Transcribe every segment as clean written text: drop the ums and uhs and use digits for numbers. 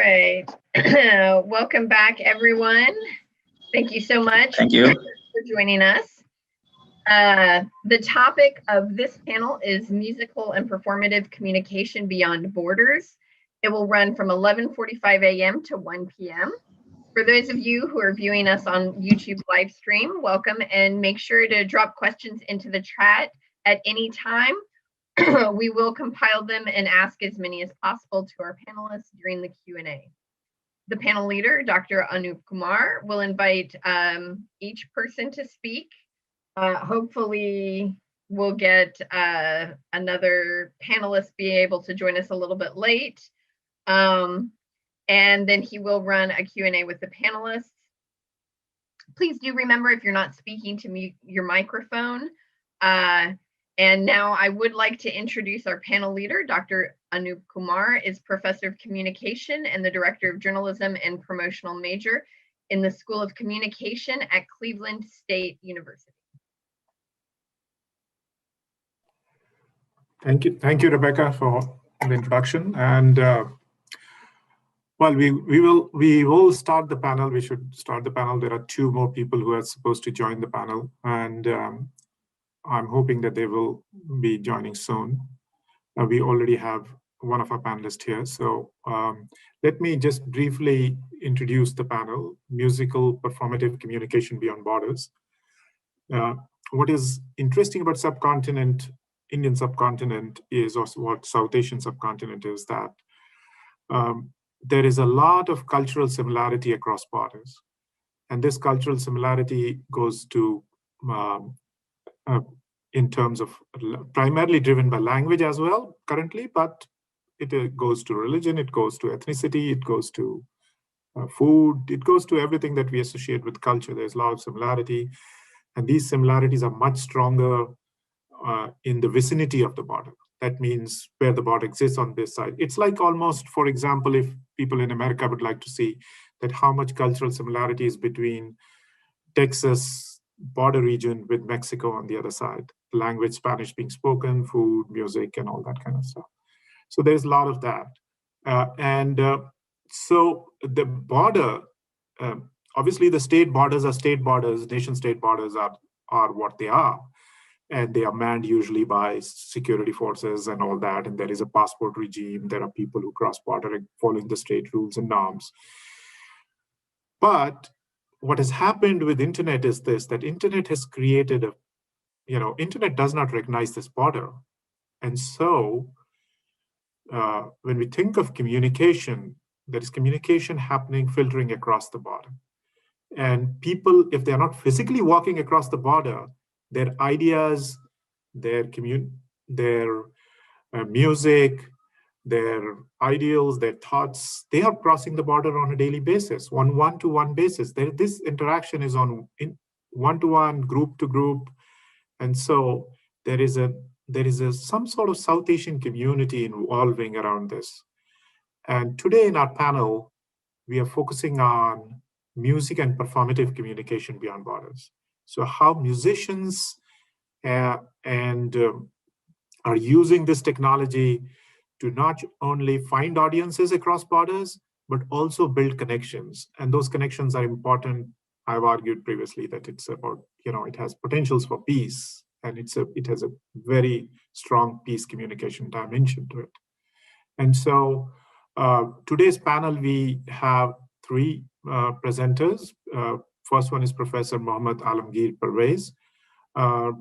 right. Welcome back, everyone. Thank you so much Thank you. for joining us. The topic of this panel is musical and performative communication beyond borders. It will run from 11:45 a.m. to 1 p.m. For those of you who are viewing us on YouTube live stream, welcome, and make sure to drop questions into the chat at any time. We will compile them and ask as many as possible to our panelists during the Q&A. The panel leader, Dr. Anup Kumar, will invite each person to speak. Hopefully, we'll get another panelist be able to join us a little bit late. And then he will run a Q&A with the panelists. Please do remember, if you're not speaking, to mute your microphone. And now I would like to introduce our panel leader. Dr. Anup Kumar is Professor of Communication and the Director of Journalism and Promotional Major in the School of Communication at Cleveland State University. Thank you, Rebecca, for the introduction. And well, we will start the panel. We should start the panel. There are two more people who are supposed to join the panel, and I'm hoping that they will be joining soon. We already have one of our panelists here. So let me just briefly introduce the panel, Musical Performative Communication Beyond Borders. What is interesting about Indian subcontinent is, or what South Asian subcontinent is, that there is a lot of cultural similarity across borders. And this cultural similarity goes to in terms of primarily driven by language as well currently, but it goes to religion, it goes to ethnicity, it goes to food, it goes to everything that we associate with culture. There's a lot of similarity, and these similarities are much stronger in the vicinity of the border. That means where the border exists on this side. It's like almost, for example, if people in America would like to see that how much cultural similarity is between Texas border region with Mexico on the other side, language, Spanish being spoken, food, music, and all that kind of stuff. So there's a lot of that. So the border, obviously the state borders are state borders, nation state borders are what they are. And they are manned usually by security forces and all that. And there is a passport regime. There are people who cross border following the state rules and norms. But what has happened with internet is this, that internet has created internet does not recognize this border. And so when we think of communication, there is communication happening, filtering across the border. And people, if they're not physically walking across the border, their ideas, their music, their ideals, their thoughts, they are crossing the border on a daily basis, on one-to-one basis. This interaction is on one-to-one, group-to-group. And so there is some sort of South Asian community involving around this. And today in our panel, we are focusing on music and performative communication beyond borders. So how musicians are using this technology to not only find audiences across borders, but also build connections. And those connections are important. I've argued previously that it's about, it has potentials for peace, and it has a very strong peace communication dimension to it. And so today's panel, we have three presenters. First one is Professor Mohammad Alamgir Parvez.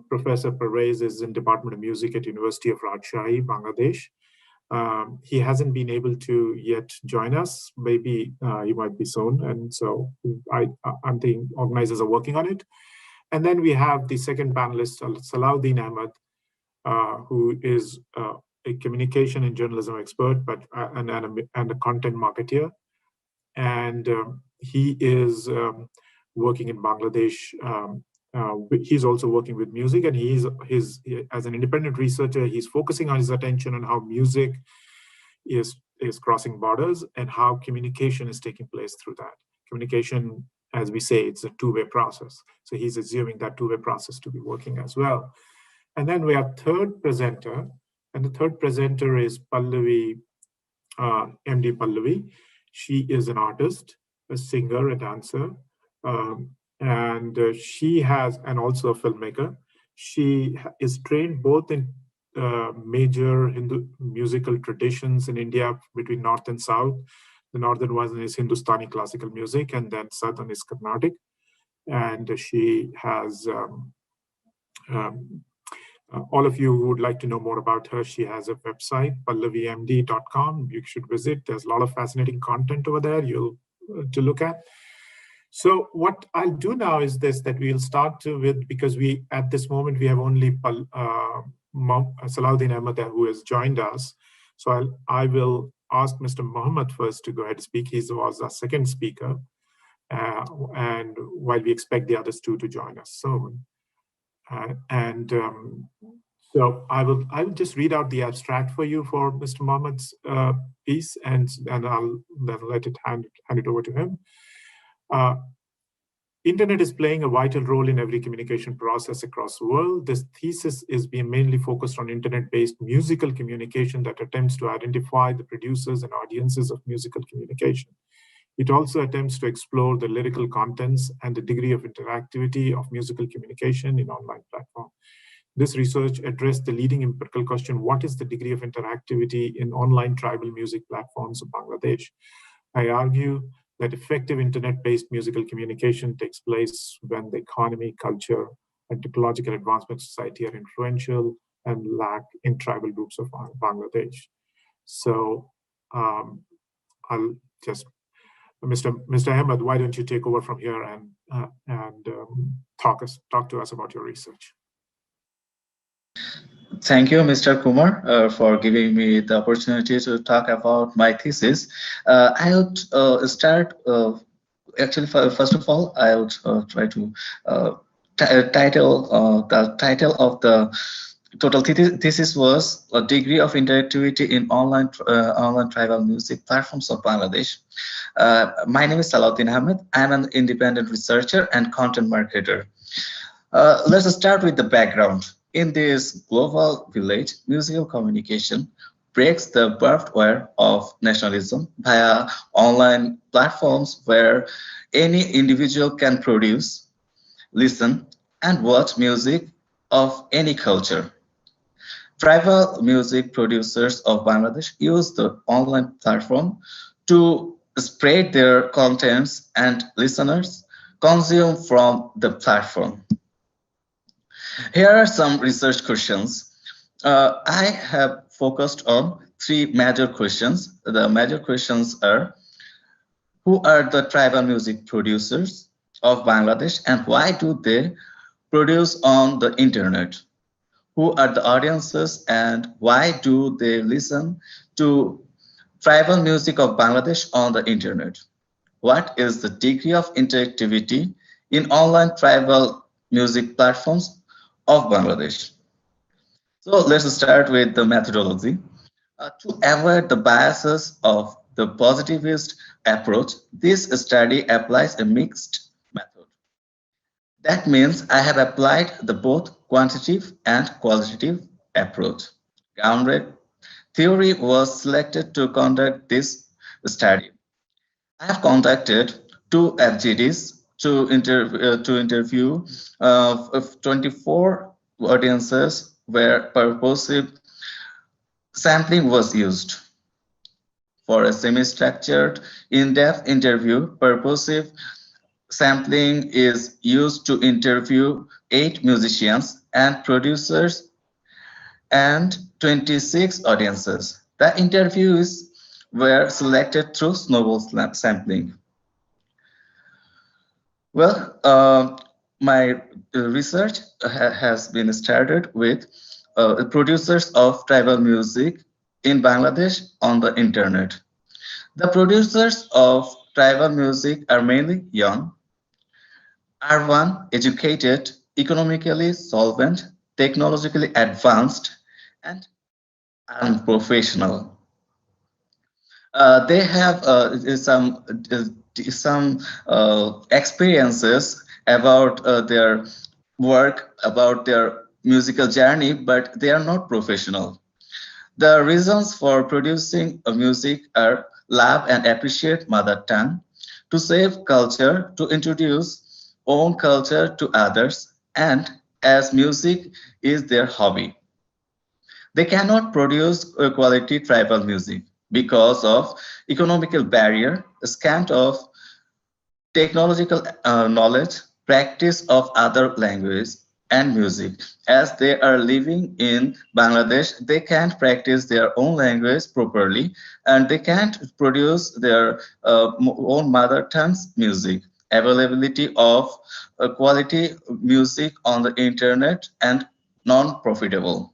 Professor Parvez is in Department of Music at University of Rajshahi, Bangladesh. He hasn't been able to yet join us. Maybe he might be soon. And so I'm thinking organizers are working on it. And then we have the second panelist, Salahuddin Ahmed, who is a communication and journalism expert, but and a content marketeer. And he is working in Bangladesh. He's also working with music, and as an independent researcher, he's focusing on his attention on how music is crossing borders and how communication is taking place through that. Communication, as we say, it's a two-way process. So he's assuming that two-way process to be working as well. And then we have third presenter, and the third presenter is Pallavi, MD Pallavi. She is an artist, a singer, a dancer, and she has, and also a filmmaker. She is trained both in major Hindu musical traditions in India between North and South. The northern one is Hindustani classical music, and then southern is Carnatic. And she has all of you who would like to know more about her, she has a website, pallavimd.com. You should visit. There's a lot of fascinating content over there you'll to look at. So what I'll do now is this, that we'll start with, because we, at this moment, we have only Salahuddin Ahmed who has joined us. So I will ask Mr. Mohammed first to go ahead and speak. He was our second speaker. And while we expect the others two to join us soon. So I will just read out the abstract for you for Mr. Mohammed's piece, and I'll then hand it over to him. Internet is playing a vital role in every communication process across the world. This thesis is being mainly focused on internet-based musical communication that attempts to identify the producers and audiences of musical communication. It also attempts to explore the lyrical contents and the degree of interactivity of musical communication in online platforms. This research addressed the leading empirical question: what is the degree of interactivity in online tribal music platforms of Bangladesh? I argue that effective internet-based musical communication takes place when the economy, culture, and technological advancement of society are influential and lack in tribal groups of Bangladesh. So I'll just, Mr. Ahmed, why don't you take over from here and talk to us about your research? Thank you, Mr. Kumar, for giving me the opportunity to talk about my thesis. I would start, actually, first of all, I would try to the title of the total thesis was a degree of interactivity in online tribal music platforms of Bangladesh. My name is Salahuddin Ahmed. I'm an independent researcher and content marketer. Let's start with the background. In this global village, musical communication breaks the barbed wire of nationalism via online platforms where any individual can produce, listen, and watch music of any culture. Tribal music producers of Bangladesh use the online platform to spread their contents, and listeners consume from the platform. Here are some research questions. I have focused on three major questions. The major questions are: who are the tribal music producers of Bangladesh and why do they produce on the internet? Who are the audiences and why do they listen to tribal music of Bangladesh on the internet? What is the degree of interactivity in online tribal music platforms of Bangladesh? So let's start with the methodology. To avoid the biases of the positivist approach, this study applies a mixed method. That means I have applied the both quantitative and qualitative approach. Grounded theory was selected to conduct this study. I have conducted 2 FGDs to interview 24 audiences where purposive sampling was used. For a semi-structured, in-depth interview, purposive sampling is used to interview 8 musicians and producers and 26 audiences. The interviews were selected through snowball sampling. Well, my research has been started with producers of tribal music in Bangladesh on the internet. The producers of tribal music are mainly young, urban, educated, economically solvent, technologically advanced, and unprofessional. They have some experiences about their work, about their musical journey, but they are not professional. The reasons for producing music are love and appreciate mother tongue, to save culture, to introduce own culture to others, and as music is their hobby. They cannot produce quality tribal music because of economical barrier, scant of technological knowledge, practice of other language and music. As they are living in Bangladesh, they can't practice their own language properly and they can't produce their own mother tongue's music. Availability of quality music on the internet and non-profitable.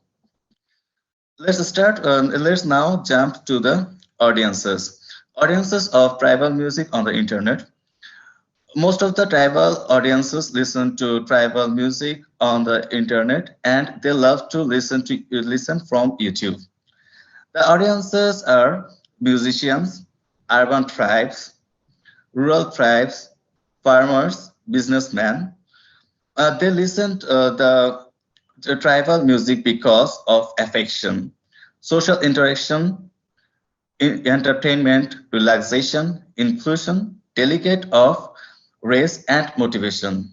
Let's now jump to the audiences. Audiences of tribal music on the internet. Most of the tribal audiences listen to tribal music on the internet and they love to listen from YouTube. The audiences are musicians, urban tribes, rural tribes, farmers, businessmen. They listen to the tribal music because of affection, social interaction, entertainment, relaxation, inclusion, delicate of race and motivation.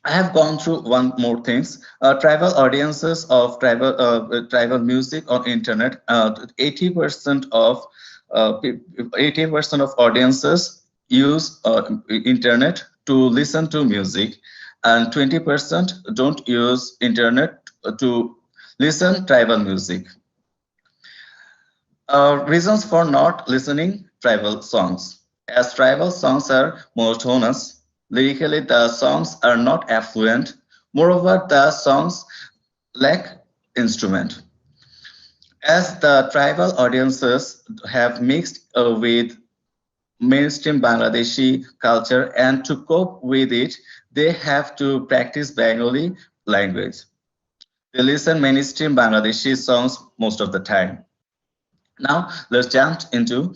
I have gone through one more things. Tribal audiences of tribal music on internet. 80% of 80% of audiences use internet to listen to music, and 20% don't use internet to listen tribal music. Reasons for not listening tribal songs. As tribal songs are monotonous, lyrically the songs are not affluent. Moreover, the songs lack instrument. As the tribal audiences have mixed with mainstream Bangladeshi culture and to cope with it, they have to practice Bengali language. They listen mainstream Bangladeshi songs most of the time. Now let's jump into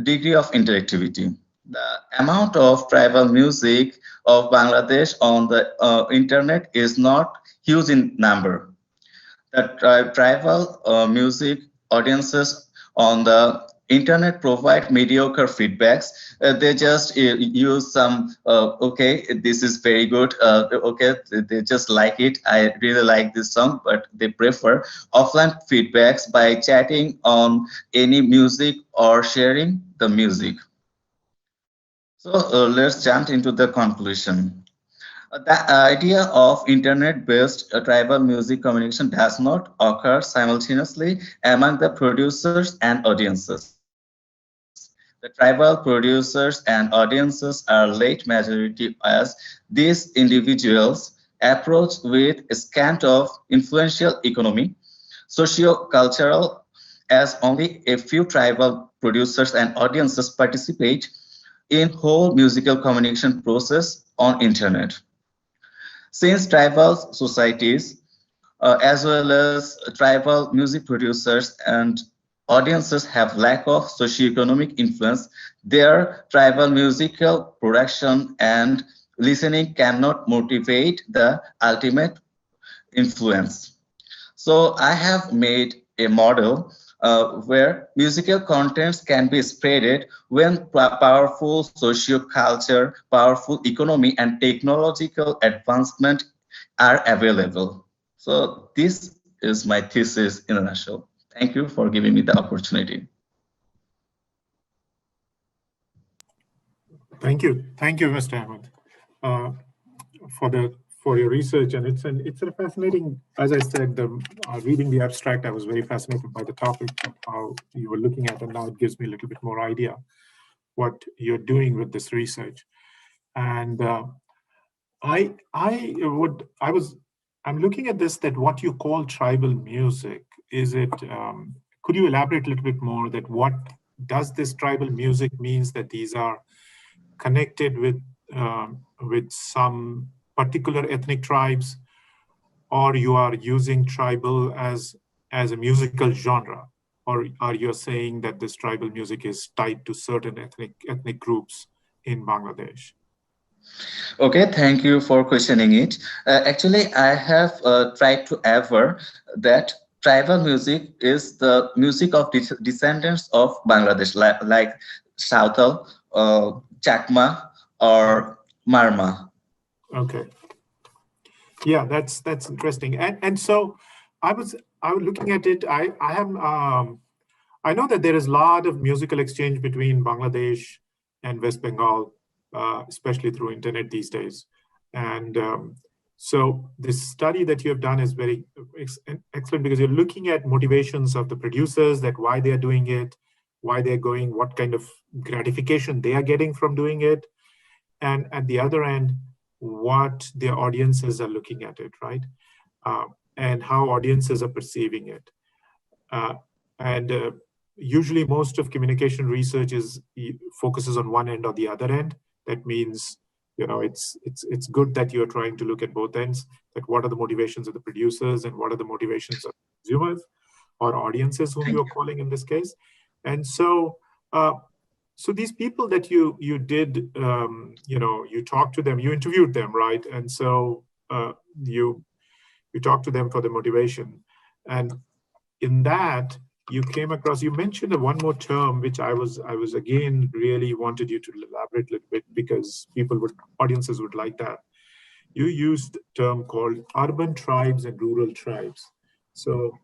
degree of interactivity. The amount of tribal music of Bangladesh on the internet is not huge in number. The tribal music audiences on the internet provide mediocre feedbacks. They just use some, okay, this is very good. Okay, they just like it. I really like this song, but they prefer offline feedbacks by chatting on any music or sharing the music. So let's jump into the conclusion. The idea of internet-based tribal music communication does not occur simultaneously among the producers and audiences. The tribal producers and audiences are late majority as these individuals approach with a scant of influential economy, socio-cultural, as only a few tribal producers and audiences participate in whole musical communication process on internet. Since tribal societies, as well as tribal music producers and audiences have lack of socioeconomic influence, their tribal musical production and listening cannot motivate the ultimate influence. So I have made a model where musical contents can be spreaded when powerful socio-culture, powerful economy, and technological advancement are available. So this is my thesis in a nutshell. Thank you for giving me the opportunity. Thank you, Mr. Ahmed, for your research, and it's a fascinating. As I said, reading the abstract, I was very fascinated by the topic, how you were looking at, and now it gives me a little bit more idea what you're doing with this research. And I'm looking at this, that what you call tribal music, is it? Could you elaborate a little bit more that what does this tribal music means, that these are connected with some particular ethnic tribes, or you are using tribal as a musical genre, or are you saying that this tribal music is tied to certain ethnic groups in Bangladesh? Okay, thank you for questioning it. Actually, I have tried to aver that tribal music is the music of descendants of Bangladesh, like Sautal, Chakma, or Marma. Okay. Yeah, that's interesting. And so I was looking at it. I know that there is a lot of musical exchange between Bangladesh and West Bengal, especially through internet these days. And so this study that you have done is very excellent, because you're looking at motivations of the producers, that why they are doing it, why they're going, what kind of gratification they are getting from doing it. And at the other end, what their audiences are looking at it, right? And how audiences are perceiving it. And usually most of communication research focuses on one end or the other end. That means, it's good that you're trying to look at both ends, that what are the motivations of the producers and what are the motivations of consumers or audiences, whom you're calling in this case. And so, so these people that you did, you talked to them, you interviewed them, right? And so you talked to them for the motivation. And in that, you came across, you mentioned one more term, which I was again really wanted you to elaborate a little bit, because audiences would like that. You used a term called urban tribes and rural tribes. So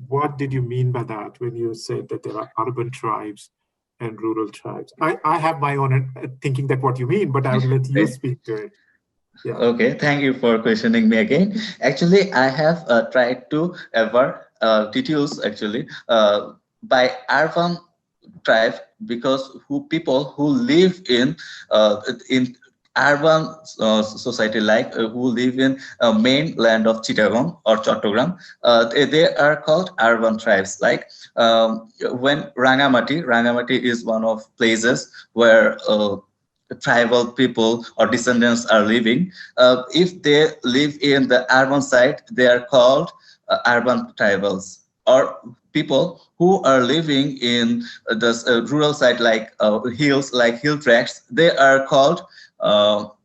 what did you mean by that when you said that there are urban tribes and rural tribes? I have my own thinking that what you mean, but I would let you speak to it. Yeah. Okay, thank you for questioning me again. Actually, I have tried to deduce actually by urban tribe, because people who live in urban society, like who live in mainland of Chittagong or Chattogram, they are called urban tribes. Like when Rangamati is one of places where tribal people or descendants are living. If they live in the urban side, they are called urban tribals. Or people who are living in the rural side, like hills, like hill tracts, they are called rural.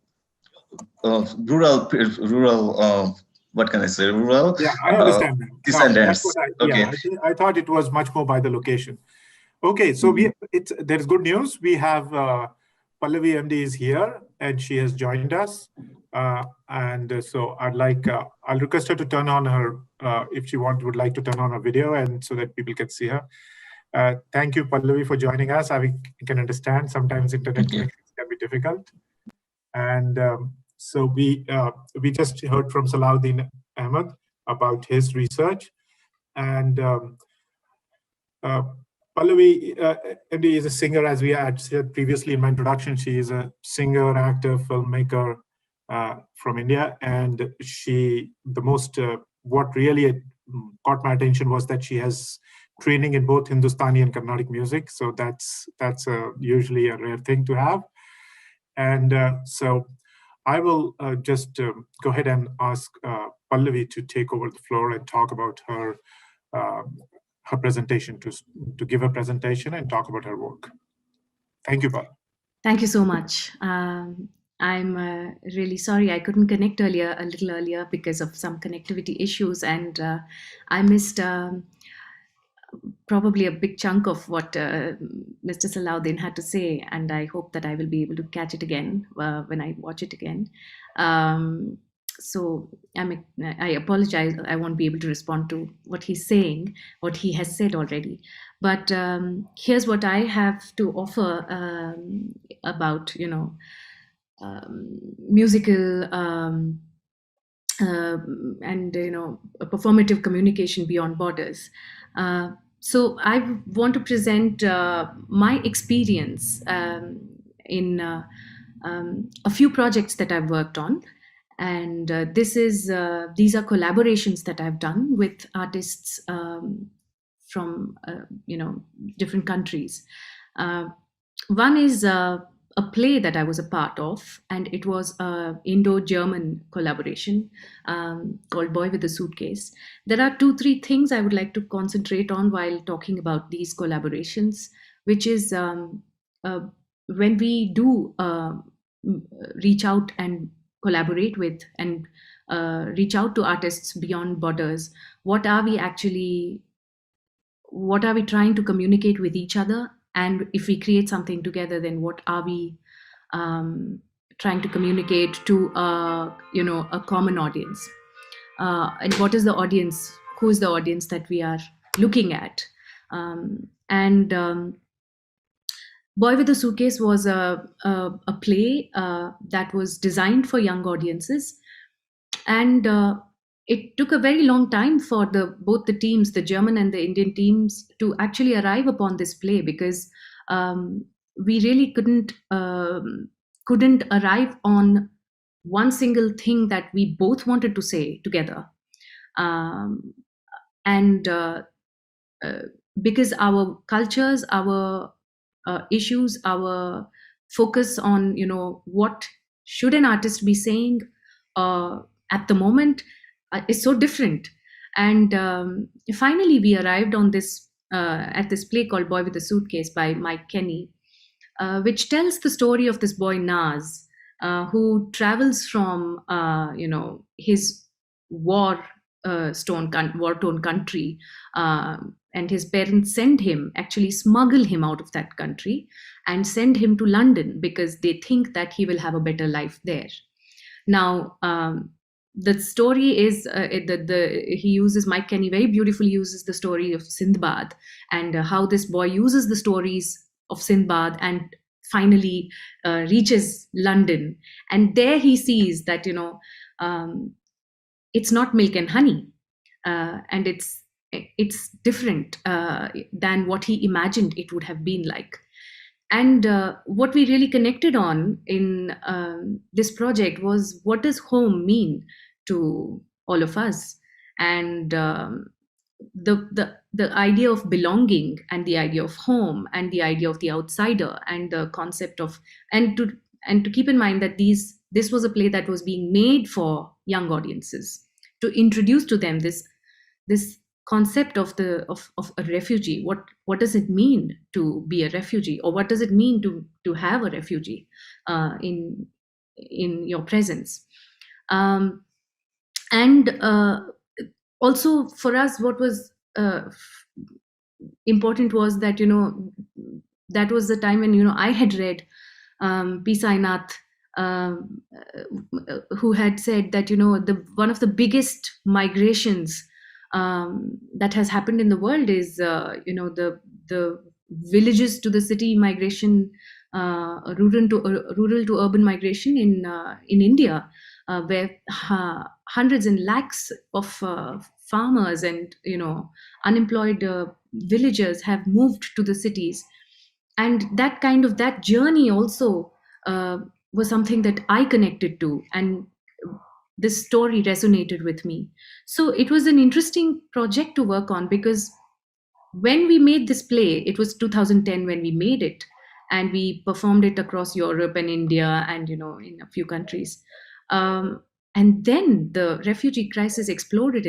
What can I say? Rural. Yeah, I understand that. Descendants. No, that's what I thought it was much more by the location. Okay, so there's good news. We have Pallavi MD is here, and she has joined us. And so I'll request her to turn on her, if she would like to turn on her video, and so that people can see her. Thank you, Pallavi, for joining us. I can understand sometimes internet connections can be difficult. And so we just heard from Salahuddin Ahmed about his research. And Pallavi MD is a singer, as we had said previously in my introduction. She is a singer, actor, filmmaker from India. And what really caught my attention was that she has training in both Hindustani and Carnatic music. So that's usually a rare thing to have. And so I will just go ahead and ask Pallavi to take over the floor and talk about her presentation, to give a presentation and talk about her work. Thank you, Pallavi. Thank you so much. I'm really sorry I couldn't connect a little earlier because of some connectivity issues, and I missed probably a big chunk of what Mr. Salahuddin had to say, and I hope that I will be able to catch it again when I watch it again. So I apologize, I won't be able to respond to what he's saying, what he has said already. But here's what I have to offer about, musical and, a performative communication beyond borders. So I want to present my experience in a few projects that I've worked on. And these are collaborations that I've done with artists from different countries. One is a play that I was a part of, and it was an Indo-German collaboration called Boy with a Suitcase. There are 2-3 things I would like to concentrate on while talking about these collaborations, which is when we do reach out and collaborate with and reach out to artists beyond borders, what are we trying to communicate with each other, and if we create something together, then what are we trying to communicate to a common audience, and what is the audience, who is the audience that we are looking at. Boy with a Suitcase was a play that was designed for young audiences, and it took a very long time for both the teams, the German and the Indian teams, to actually arrive upon this play, because we really couldn't arrive on one single thing that we both wanted to say together, because our cultures, our issues, our focus on what should an artist be saying at the moment is so different. And finally we arrived on this at this play called Boy with a Suitcase by Mike Kenny, which tells the story of this boy Naz, who travels from his war-torn country, and his parents actually smuggle him out of that country and send him to London because they think that he will have a better life there. Now, the story is Mike Kenny very beautifully uses the story of Sindbad, and how this boy uses the stories of Sindbad and finally reaches London. And there he sees that, it's not milk and honey, and it's different than what he imagined it would have been like. And what we really connected on in this project was, what does home mean to all of us? And the idea of belonging, and the idea of home, and the idea of the outsider, and the concept of, and to keep in mind that this was a play that was being made for young audiences, to introduce to them this concept of a refugee. What does it mean to be a refugee, or what does it mean to have a refugee in your presence? And also for us, what was important was that that was the time when I had read P. Sainath, who had said that one of the biggest migrations that has happened in the world is the villages to the city migration, rural to urban migration in India, where hundreds and lakhs of farmers and unemployed villagers have moved to the cities. And that journey also was something that I connected to, and this story resonated with me. So it was an interesting project to work on, because when we made this play, it was 2010 when we made it, and we performed it across Europe and India and in a few countries. And then the refugee crisis exploded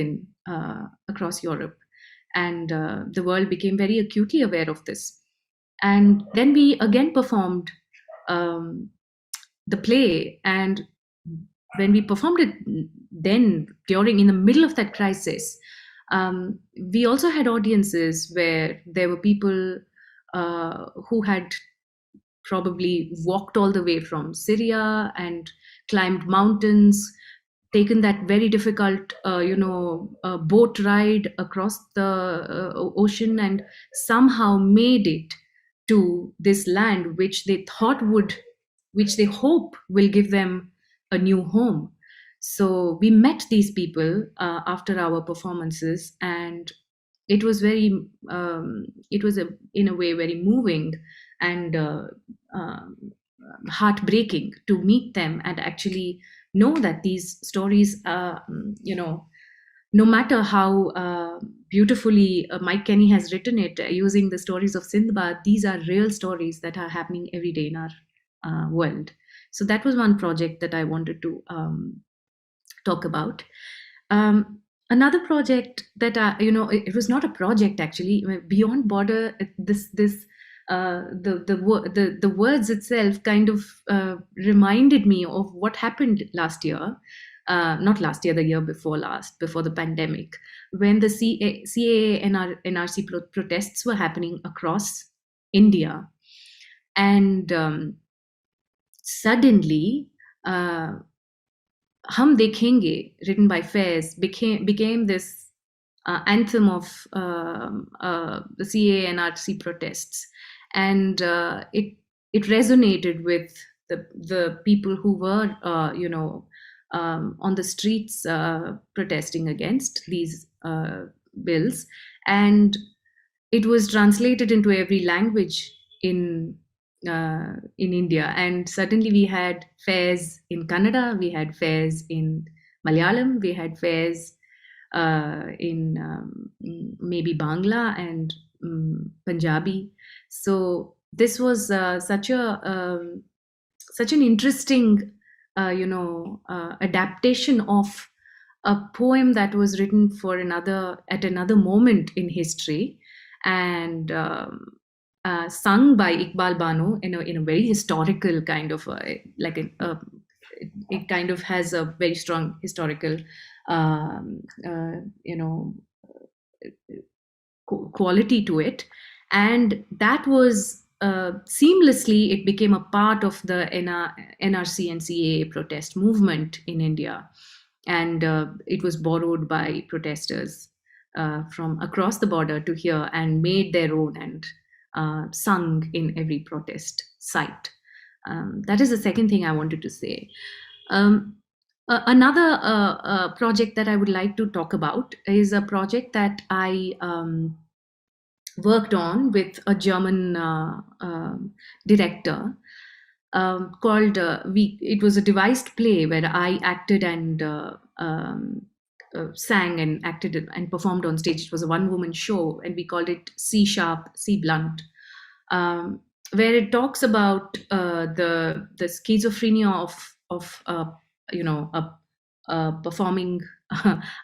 across Europe, and the world became very acutely aware of this. And then we again performed the play, and when we performed it then, in the middle of that crisis, we also had audiences where there were people who had probably walked all the way from Syria and climbed mountains, taken that very difficult boat ride across the ocean, and somehow made it to this land which they hope will give them a new home. So we met these people after our performances, and it was in a way very moving and heartbreaking to meet them and actually know that these stories, no matter how beautifully Mike Kenny has written it using the stories of Sindbad, these are real stories that are happening every day in our world. So that was one project that I wanted to talk about. Another project that it was not a project actually. Beyond Border, the words itself kind of reminded me of what happened last year. not last year, the year before last, before the pandemic, when the CAA and NRC protests were happening across India. And suddenly, Hum Dekhenge, written by Faiz, became this anthem of the CAA and NRC protests. And it resonated with the people who were, on the streets protesting against these bills. And it was translated into every language in India. And suddenly we had fairs in Kannada, we had fairs in Malayalam, we had fairs in maybe Bangla and Punjabi. So this was such an interesting, adaptation of a poem that was written at another moment in history, and sung by Iqbal Bano in a very historical kind of it kind of has a very strong historical quality to it, and that was seamlessly, it became a part of the NRC and CAA protest movement in India, and it was borrowed by protesters from across the border to here and made their own and sung in every protest site. That is the second thing I wanted to say. Another project that I would like to talk about is a project that I worked on with a German director called it was a devised play where I acted and sang and acted and performed on stage. It was a one-woman show, and we called it C Sharp, C Blunt, where it talks about the schizophrenia of a performing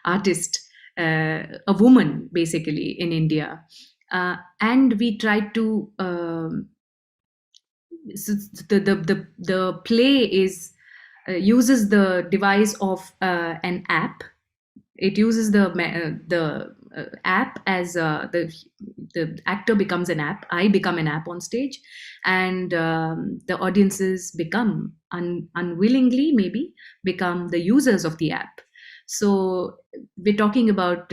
artist, a woman basically in India, and we tried to. So the play uses the device of an app. It uses the app as the actor becomes an app. I become an app on stage, and the audiences become unwillingly maybe become the users of the app. So we're talking about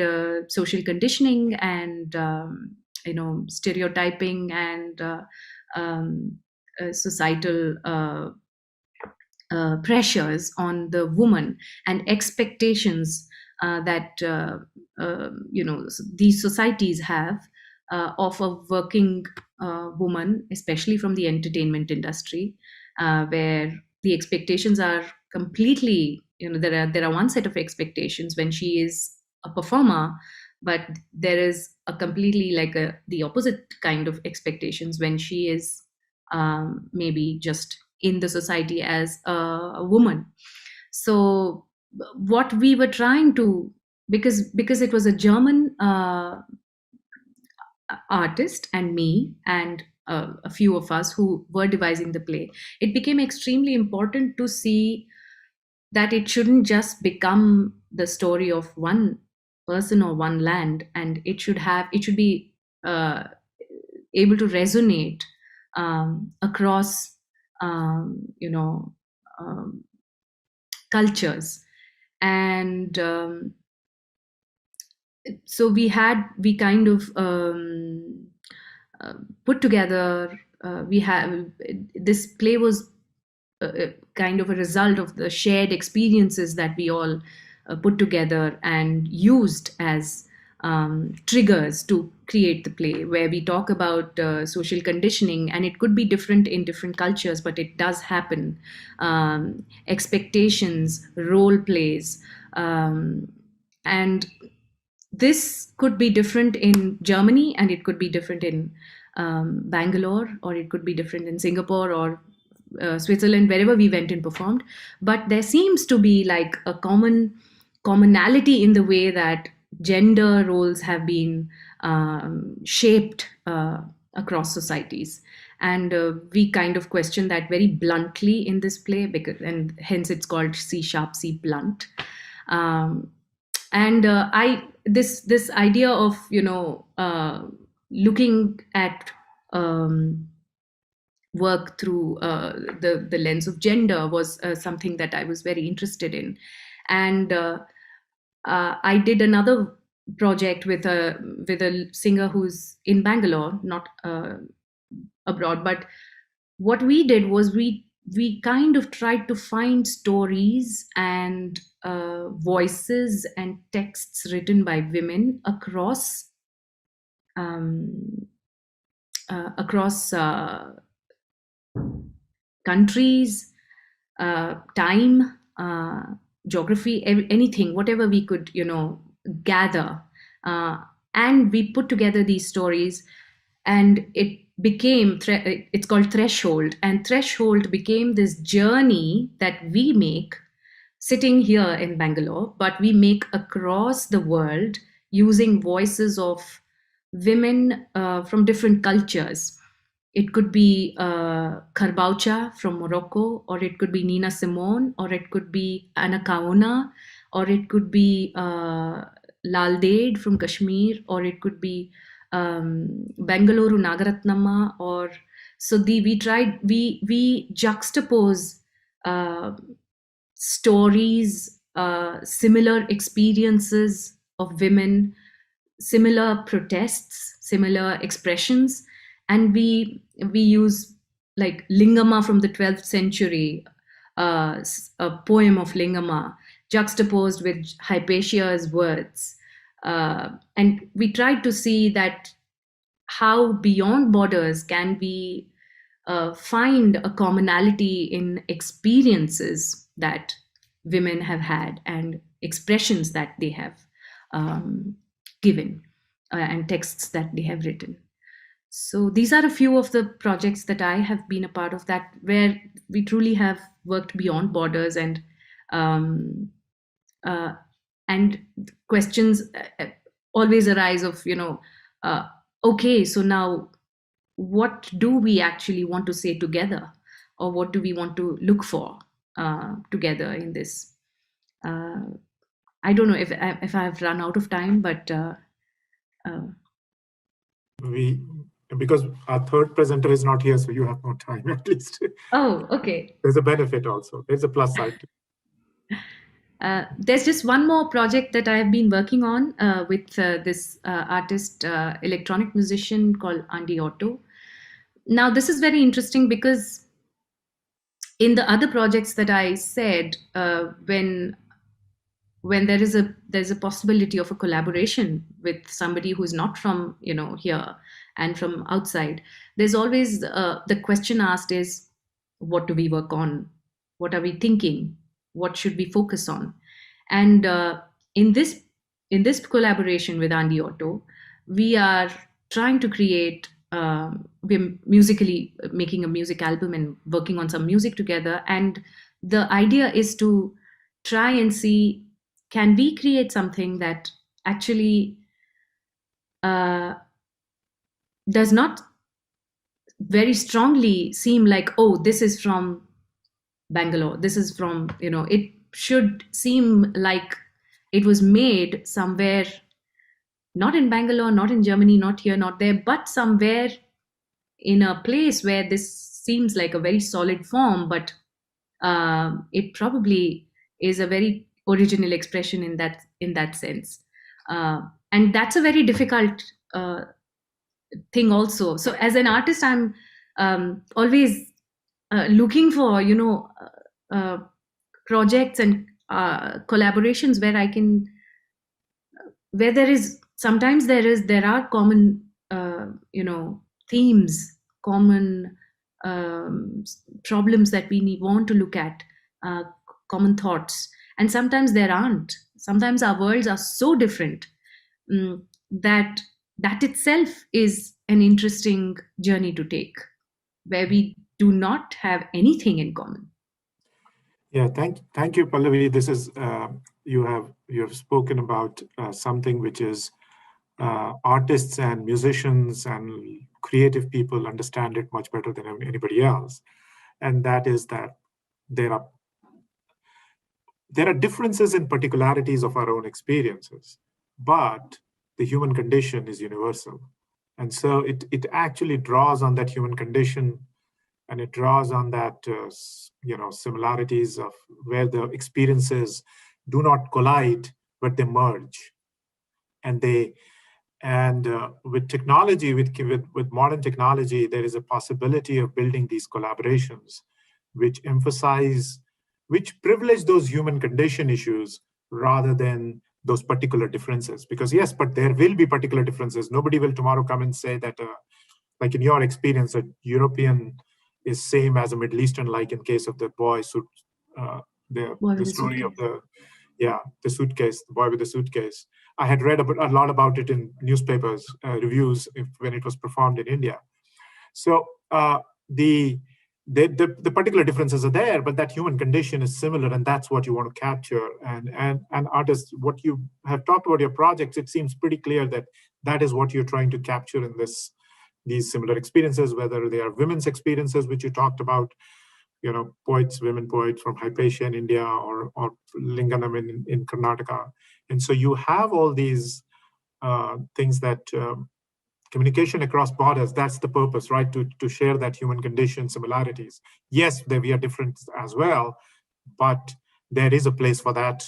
social conditioning and stereotyping and societal pressures on the woman and expectations that these societies have of a working woman, especially from the entertainment industry, where the expectations are completely, there are one set of expectations when she is a performer, but there is a completely the opposite kind of expectations when she is maybe just in the society as a woman. So what we were trying to, because it was a German artist and me and a few of us who were devising the play, it became extremely important to see that it shouldn't just become the story of one person or one land, and it should be able to resonate across cultures. And so we kind of put together, this play was kind of a result of the shared experiences that we all put together and used as triggers to create the play, where we talk about social conditioning, and it could be different in different cultures, but it does happen. Expectations, role plays, and this could be different in Germany, and it could be different in Bangalore, or it could be different in Singapore or Switzerland, wherever we went and performed. But there seems to be like a commonality in the way that gender roles have been shaped across societies. And we kind of question that very bluntly in this play, and hence it's called C Sharp, C Blunt. And this idea of looking at work through the lens of gender was something that I was very interested in. And I did another project with a singer who's in Bangalore, not abroad. But what we did was we kind of tried to find stories and voices and texts written by women across countries, time, geography, anything, whatever we could, gather. And we put together these stories, and it became, it's called Threshold. And Threshold became this journey that we make sitting here in Bangalore, but we make across the world using voices of women from different cultures. It could be Karbaucha from Morocco, or it could be Nina Simone, or it could be Anna Kaona, or it could be Lal Ded from Kashmir, or it could be Bengaluru Nagaratnama, or so we juxtapose stories, similar experiences of women, similar protests, similar expressions, and we use like Lingama from the 12th century, a poem of Lingama juxtaposed with Hypatia's words. And we tried to see that how beyond borders can we find a commonality in experiences that women have had and expressions that they have given and texts that they have written. So these are a few of the projects that I have been a part of, that where we truly have worked beyond borders, and questions always arise of, okay, so now what do we actually want to say together, or what do we want to look for together in this? I don't know if I've run out of time, but because our third presenter is not here, so you have more time at least. Oh, okay. There's a benefit also. There's a plus side. There's just one more project that I've been working on with this artist, electronic musician called Andy Otto. Now, this is very interesting because in the other projects that I said, when there's a possibility of a collaboration with somebody who's not from here and from outside, there's always the question asked is, what do we work on? What are we thinking? What should we focus on? And in this collaboration with Andy Otto, we are trying to create, we're musically making a music album and working on some music together. And the idea is to try and see, can we create something that actually does not very strongly seem like, oh, this is from Bangalore, this is from, it should seem like it was made somewhere, not in Bangalore, not in Germany, not here, not there, but somewhere in a place where this seems like a very solid form, but it probably is a very original expression in that sense. And that's a very difficult thing also. So as an artist, I'm always looking for projects and collaborations where I can, where there are common themes, common problems that we want to look at, common thoughts, and sometimes there aren't. Sometimes our worlds are so different that itself is an interesting journey to take, where we do not have anything in common. Yeah, thank you, Pallavi. This is you have spoken about something which is artists and musicians and creative people understand it much better than anybody else, and that is that there are there are differences in particularities of our own experiences, but the human condition is universal. And so it actually draws on that human condition, and it draws on that similarities of where the experiences do not collide, but they merge. And with technology, with modern technology, there is a possibility of building these collaborations, which privilege those human condition issues rather than those particular differences. Because yes, but there will be particular differences. Nobody will tomorrow come and say that, like in your experience, a European is same as a Middle Eastern, like in case of the boy suit, the story of the suitcase, the boy with the suitcase. I had read a lot about it in newspapers, reviews when it was performed in India. So the particular differences are there, but that human condition is similar, and that's what you want to capture. And artists, what you have talked about your projects, it seems pretty clear that that is what you're trying to capture in these similar experiences, whether they are women's experiences, which you talked about, women poets from Hypatia in India or Linganam in Karnataka. And so you have all these things that communication across borders, that's the purpose, right? To share that human condition similarities. Yes, we are different as well, but there is a place for that.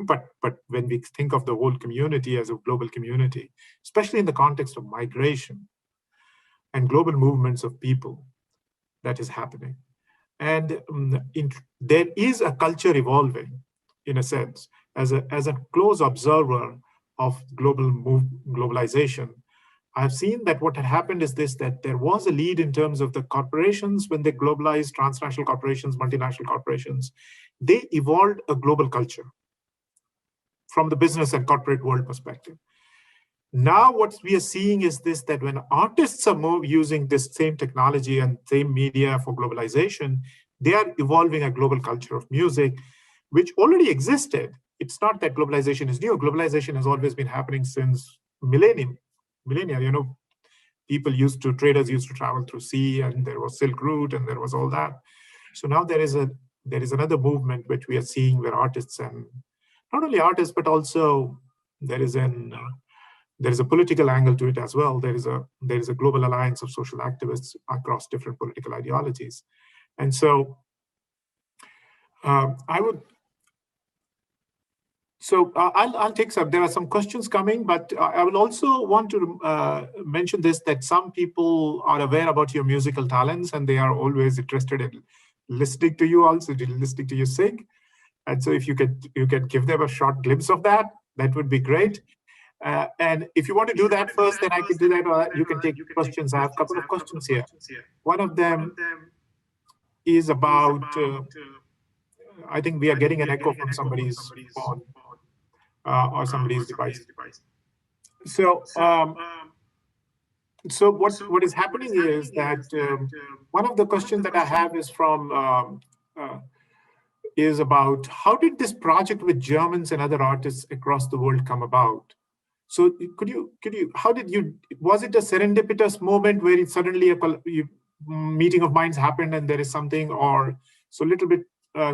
But when we think of the whole community as a global community, especially in the context of migration and global movements of people, that is happening. And there is a culture evolving, in a sense, as a close observer of globalization. I've seen that what had happened is that there was a lead in terms of the corporations when they globalized, transnational corporations, multinational corporations. They evolved a global culture from the business and corporate world perspective. Now what we are seeing is that when artists are using this same technology and same media for globalization, they are evolving a global culture of music, which already existed. It's not that globalization is new. Globalization has always been happening since millennia. Traders used to travel through sea, and there was Silk Route, and there was all that. So now there is another movement which we are seeing where artists, and not only artists, but also there is a political angle to it as well. There is a global alliance of social activists across different political ideologies. And so I'll take some. There are some questions coming, but I will also want to mention this, that some people are aware about your musical talents, and they are always interested in listening to you, also listening to you sing. And so if you can give them a short glimpse of that, that would be great. And if you want to do that first, then I can do that, or you can take questions. I have a couple of questions here. One of them is about, I think we are getting an echo from somebody's phone or somebody's device. So what is happening is that one of the questions that I have is about how did this project with Germans and other artists across the world come about? So was it a serendipitous moment where it suddenly a meeting of minds happened and there is something, or so a little bit,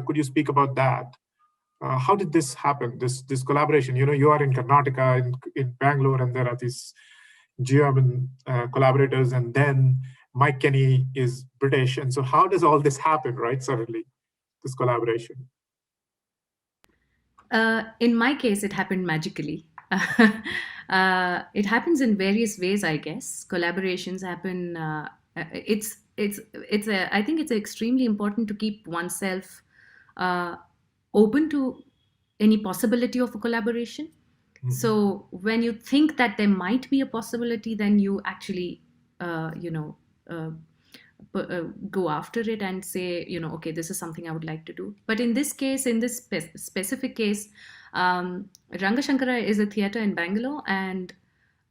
could you speak about that? How did this happen, this collaboration? You are in Karnataka, in Bangalore, and there are these German collaborators, and then Mike Kenny is British. And so how does all this happen, right, suddenly, this collaboration? In my case, it happened magically. It happens in various ways, I guess. Collaborations happen. I think it's extremely important to keep oneself open to any possibility of a collaboration. Mm-hmm. So when you think that there might be a possibility, then you actually, go after it and say, okay, this is something I would like to do. But in this case, in this specific case, Rangashankara is a theater in Bangalore, and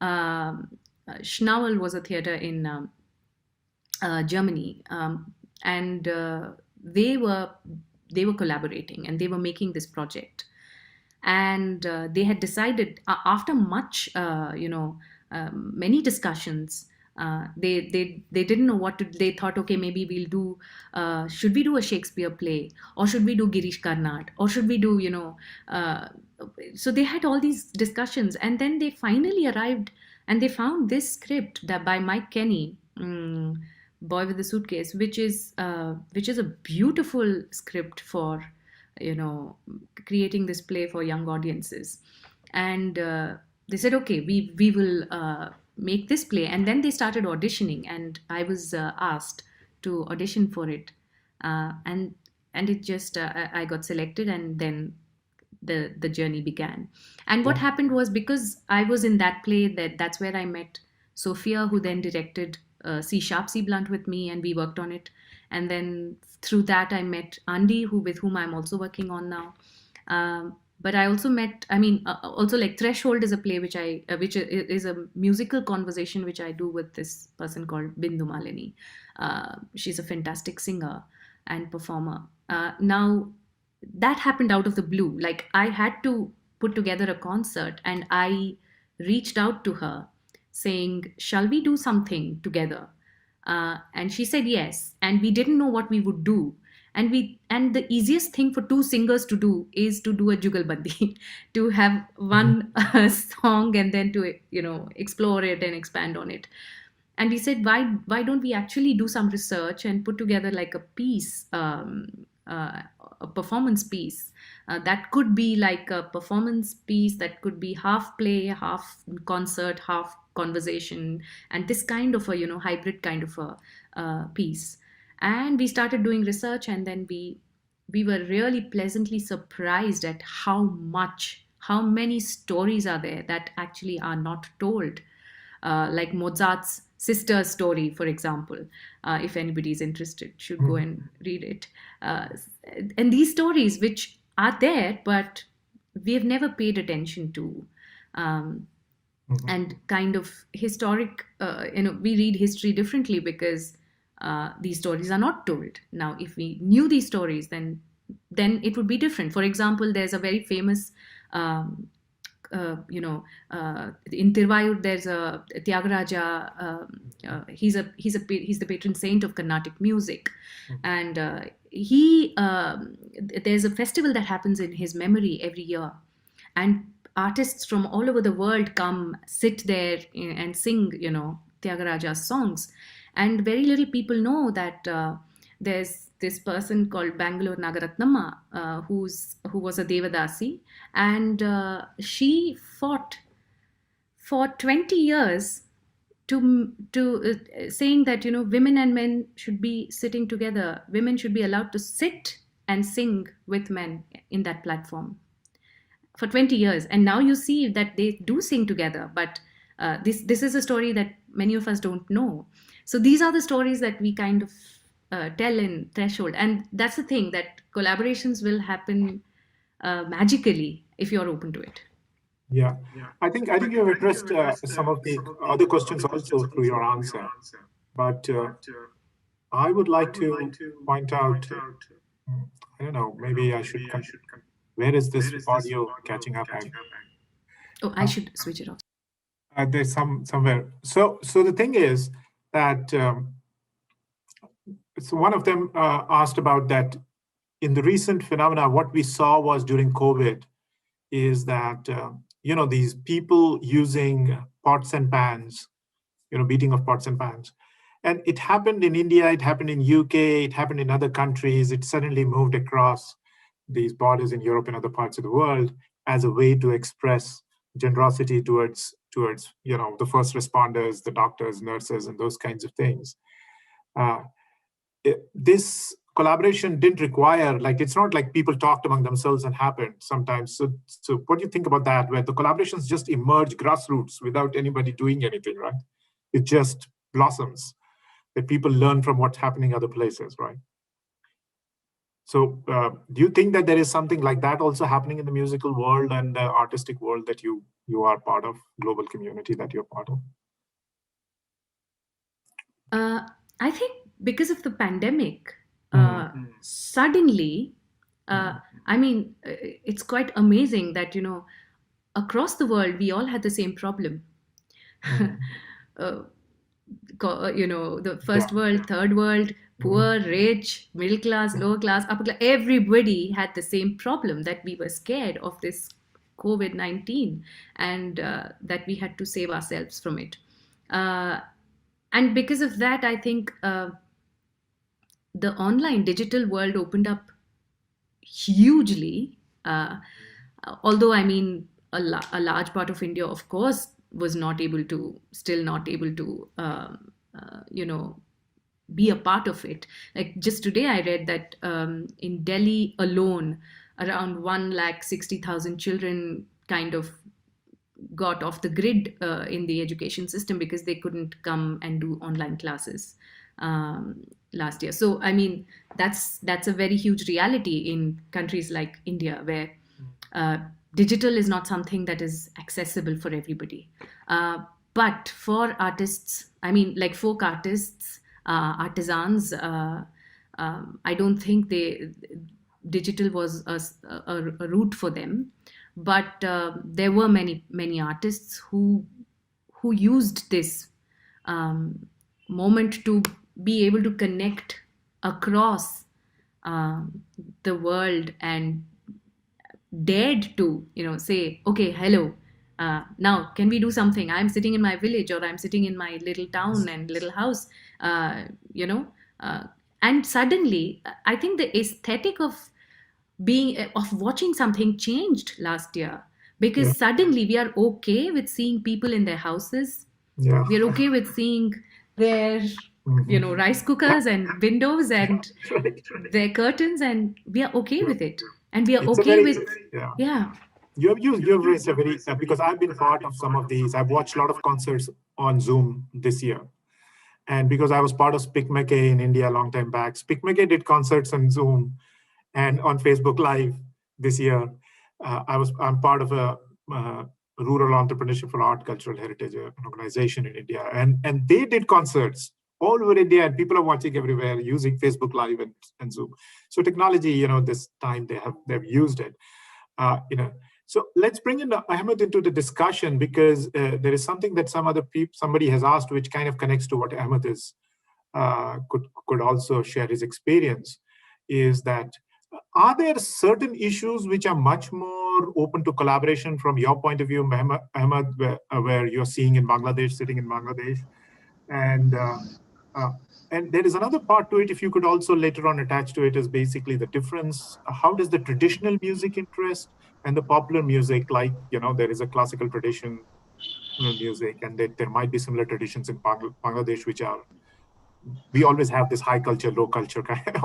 Schnawel was a theater in Germany, and they were collaborating, and they were making this project, and they had decided after much many discussions They didn't know what to. They thought, okay, maybe we'll do. Should we do a Shakespeare play, or should we do Girish Karnad, or should we do so they had all these discussions, and then they finally arrived and they found this script that by Mike Kenny, Boy with the Suitcase, which is a beautiful script for creating this play for young audiences. And they said, okay, we will make this play. And then they started auditioning, and I was asked to audition for it. And it just I got selected, and then the journey began. And what happened was, because I was in that play, that's where I met Sophia, who then directed C Sharp C Blunt with me, and we worked on it. And then through that I met Andy, with whom I'm also working on now. But I also met, also like Threshold is a play which is a musical conversation which I do with this person called Bindu Malini. She's a fantastic singer and performer. Now, that happened out of the blue. Like, I had to put together a concert, and I reached out to her saying, shall we do something together? And she said yes. And we didn't know what we would do. And the easiest thing for two singers to do is to do a jugalbandi, to have one song and then to explore it and expand on it. And we said, why don't we actually do some research and put together like a piece, a performance piece that could be like a performance piece that could be half play, half concert, half conversation, and this kind of a hybrid kind of a piece. And we started doing research, and then we were really pleasantly surprised at how many stories are there that actually are not told, like Mozart's sister's story, for example. If anybody is interested, should go and read it. And these stories which are there, but we have never paid attention to. And kind of historic, we read history differently because these stories are not told. Now, if we knew these stories, then it would be different. For example, there's a very famous, in Tiruvayur, there's a Tyagaraja. He's the patron saint of Carnatic music, and there's a festival that happens in his memory every year, and artists from all over the world come, sit there and sing, Tyagaraja's songs. And very little people know that there's this person called Bangalore Nagaratnamma, who was a Devadasi, and she fought for 20 years to saying that women and men should be sitting together. Women should be allowed to sit and sing with men in that platform for 20 years. And now you see that they do sing together, but this is a story that many of us don't know. So these are the stories that we kind of tell in Threshold. And that's the thing, that collaborations will happen magically if you're open to it. Yeah, I think you have addressed some of the other questions also through your answer. But I would like to point out, I don't know, maybe I should where is this audio catching up? Oh, I should switch it off. There's somewhere. So the thing is that so one of them asked about that in the recent phenomena. What we saw was during COVID is that these people using pots and pans, beating of pots and pans, and it happened in India, it happened in UK, it happened in other countries. It suddenly moved across these borders in Europe and other parts of the world as a way to express generosity towards the first responders, the doctors, nurses, and those kinds of things. This collaboration didn't require, it's not like people talked among themselves and happened sometimes. So what do you think about that, where the collaborations just emerge grassroots without anybody doing anything, right? It just blossoms, that people learn from what's happening other places, right? So do you think that there is something like that also happening in the musical world and the artistic world that you are part of, global community that you're part of? I think because of the pandemic, suddenly, it's quite amazing that, across the world, we all had the same problem. the first world, third world, poor, rich, middle class, lower class, upper class, everybody had the same problem, that we were scared of this COVID-19, and that we had to save ourselves from it. And because of that, I think the online digital world opened up hugely. Although, I mean, a large part of India, of course, was still not able to, be a part of it. Like just today, I read that in Delhi alone, around 160,000 children kind of got off the grid in the education system because they couldn't come and do online classes last year. So, I mean, that's a very huge reality in countries like India, where digital is not something that is accessible for everybody. But for artists, I mean, like folk artists, artisans, I don't think digital was a route for them. But there were many artists who used this moment to be able to connect across the world, and dared to say, okay, hello, now can we do something? I'm sitting in my village, or I'm sitting in my little town and little house, and suddenly I think the aesthetic of watching something changed last year, because suddenly we are okay with seeing people in their houses. We're okay with seeing their rice cookers and windows and their curtains, and we are okay with it, and we are okay with You've raised a very, because I've been part of some of these. I've watched a lot of concerts on Zoom this year. And because I was part of SPICMAKE in India a long time back, SPICMAKE did concerts on Zoom and on Facebook Live this year. I'm part of a rural entrepreneurship for art, cultural heritage, an organization in India. And they did concerts all over India, and people are watching everywhere using Facebook Live and Zoom. So technology, this time they've used it. So let's bring in Ahmed into the discussion, because there is something that somebody has asked, which kind of connects to what Ahmed is could also share his experience. Is that, are there certain issues which are much more open to collaboration from your point of view, Ahmed, where you're seeing in Bangladesh, sitting in Bangladesh, and there is another part to it, if you could also later on attach to it, is basically the difference. How does the traditional music interest and the popular music, like, there is a classical tradition music, and there might be similar traditions in Bangladesh, we always have this high culture, low culture,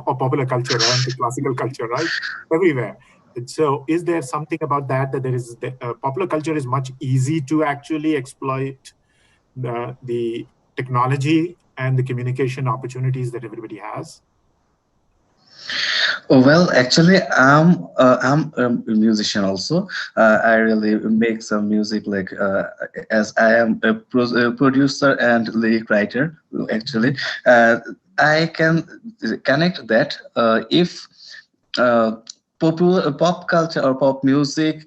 or popular culture and the classical culture, right? Everywhere. And so is there something about that there is, popular culture is much easy to actually exploit the technology and the communication opportunities that everybody has? Well, actually, I'm a musician also. I really make some music, like as I am a producer and lyric writer. Actually, I can connect that if pop culture or pop music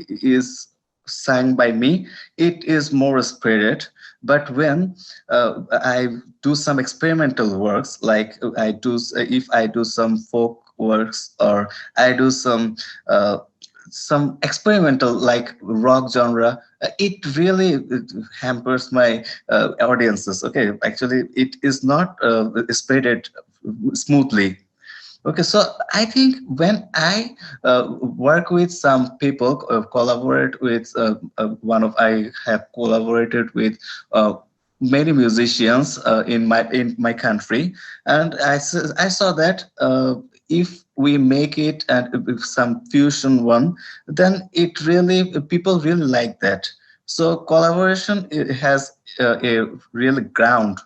is sang by me, it is more spreaded. But when I do some experimental works, like if I do some folk works, or I do some experimental like rock genre, it really hampers my audiences. Okay, actually, it is not spreaded smoothly. Okay, so I think when I work with some people, collaborate with I have collaborated with many musicians in my country, and I saw that if we make it and with some fusion one, then people really like that. So collaboration, it has a real ground.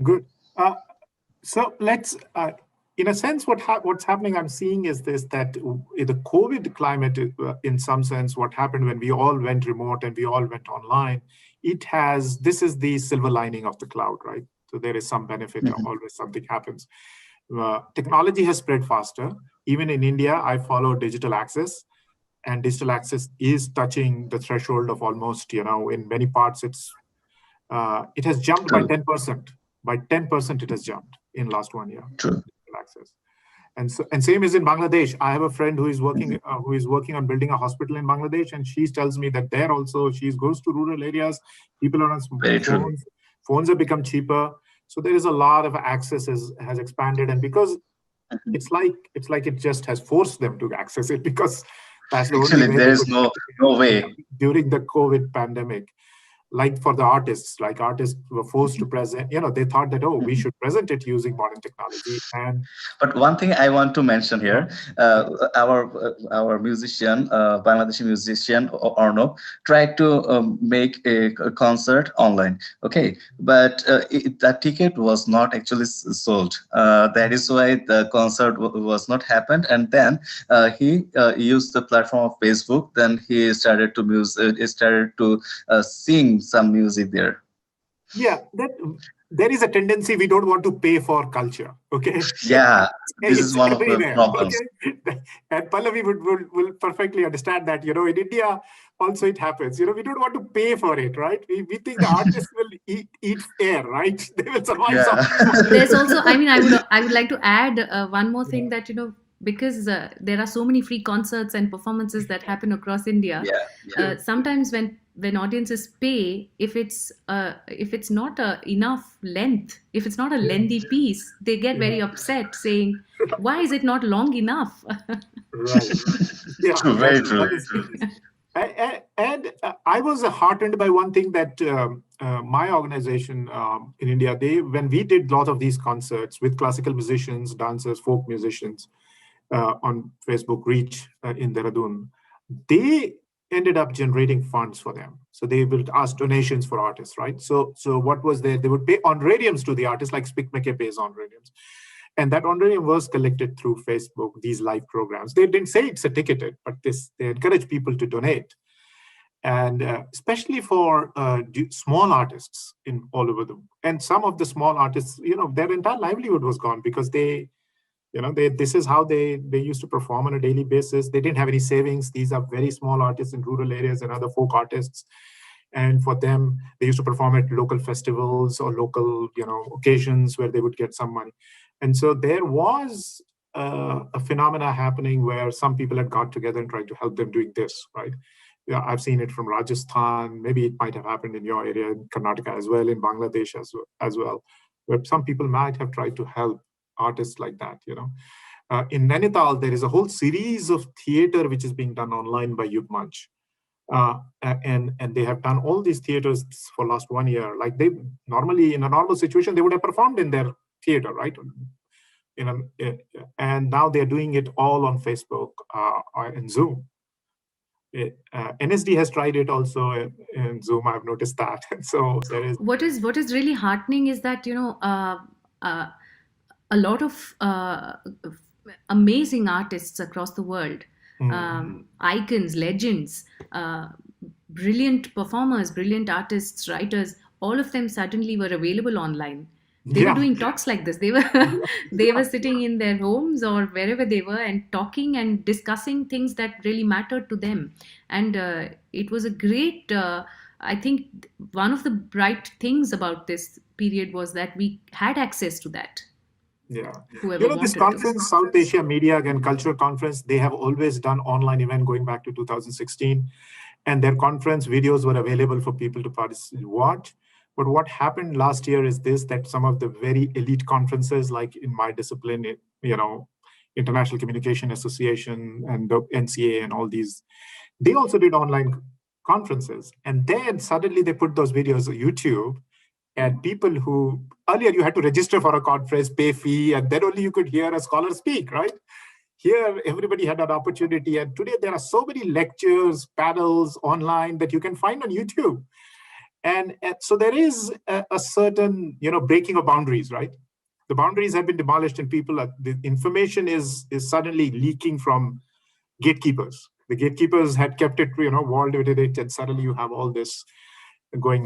Good. So let's, in a sense, what's happening, I'm seeing is this, that the COVID climate, in some sense, what happened when we all went remote and we all went online, this is the silver lining of the cloud, right? So there is some benefit, always something happens. Technology has spread faster. Even in India, I follow Digital Access, and Digital Access is touching the threshold of almost, in many parts, it's it has jumped by True. 10%. By 10%, it has jumped in last 1 year. True. Access. And same is in Bangladesh. I have a friend who is working on building a hospital in Bangladesh, and she tells me that there also she goes to rural areas. People are on Very true. phones. Phones have become cheaper, so there is a lot of access has expanded, and because it's like it just has forced them to access it, because that's the Actually, only way there they is could no way. during the COVID pandemic. Like for the artists, were forced to present, they thought that, we should present it using modern technology. And But one thing I want to mention here, our musician, Bangladeshi musician Arno, tried to make a concert online. Okay, but that ticket was not actually sold. That is why the concert was not happened. And then he used the platform of Facebook. Then he started to sing some music there. Yeah, there is a tendency we don't want to pay for culture. Okay. Yeah, this is one everywhere, of the problems. Okay? And Pallavi will perfectly understand that. In India also it happens. We don't want to pay for it, right? We think the artists will eat air, right? They will survive. Yeah. There's also, I would like to add one more thing, that because there are so many free concerts and performances that happen across India. Yeah. Sometimes when audiences pay, if it's not enough length, if it's not a lengthy piece, they get very upset, saying, why is it not long enough? Right. Yeah, True, very true. And I was heartened by one thing that my organization in India, when we did a lot of these concerts with classical musicians, dancers, folk musicians on Facebook Reach in Dehradun, they ended up generating funds for them. So they would ask donations for artists, right? So what was there? They would pay honorariums to the artists, like Speak Make pays honorariums. And that honorarium was collected through Facebook, these live programs. They didn't say it's a ticketed, but they encourage people to donate. And especially for small artists in all over and some of the small artists, their entire livelihood was gone, because this is how they used to perform on a daily basis. They didn't have any savings. These are very small artists in rural areas and other folk artists. And for them, they used to perform at local festivals or local, occasions where they would get some money. And so there was a phenomena happening where some people had got together and tried to help them doing this, right? Yeah, I've seen it from Rajasthan. Maybe it might have happened in your area, in Karnataka as well, in Bangladesh as well, where some people might have tried to help artists like that. In Nainital, there is a whole series of theater which is being done online by Yug Manch. And they have done all these theaters for last 1 year. Like they normally, in a normal situation, they would have performed in their theater, right? And now they're doing it all on Facebook and Zoom. NSD has tried it also in Zoom. I've noticed that. So there is what is really heartening is that a lot of amazing artists across the world, icons, legends, brilliant performers, brilliant artists, writers, all of them suddenly were available online. They were doing talks like this. They were sitting in their homes or wherever they were and talking and discussing things that really mattered to them. And it was a great, I think one of the bright things about this period was that we had access to that. Yeah. This conference, South Asia Media and Cultural Conference, they have always done online event going back to 2016. And their conference videos were available for people to watch. But what happened last year is that some of the very elite conferences, like in my discipline, International Communication Association and the NCA and all these, they also did online conferences. And then suddenly they put those videos on YouTube, and people who earlier you had to register for a conference, pay fee, and then only you could hear a scholar speak, right? Here, everybody had an opportunity. And today there are so many lectures, panels online that you can find on YouTube. And so there is a certain, breaking of boundaries, right? The boundaries have been demolished, and the information is suddenly leaking from gatekeepers. The gatekeepers had kept it, walled with it, and suddenly you have all this going.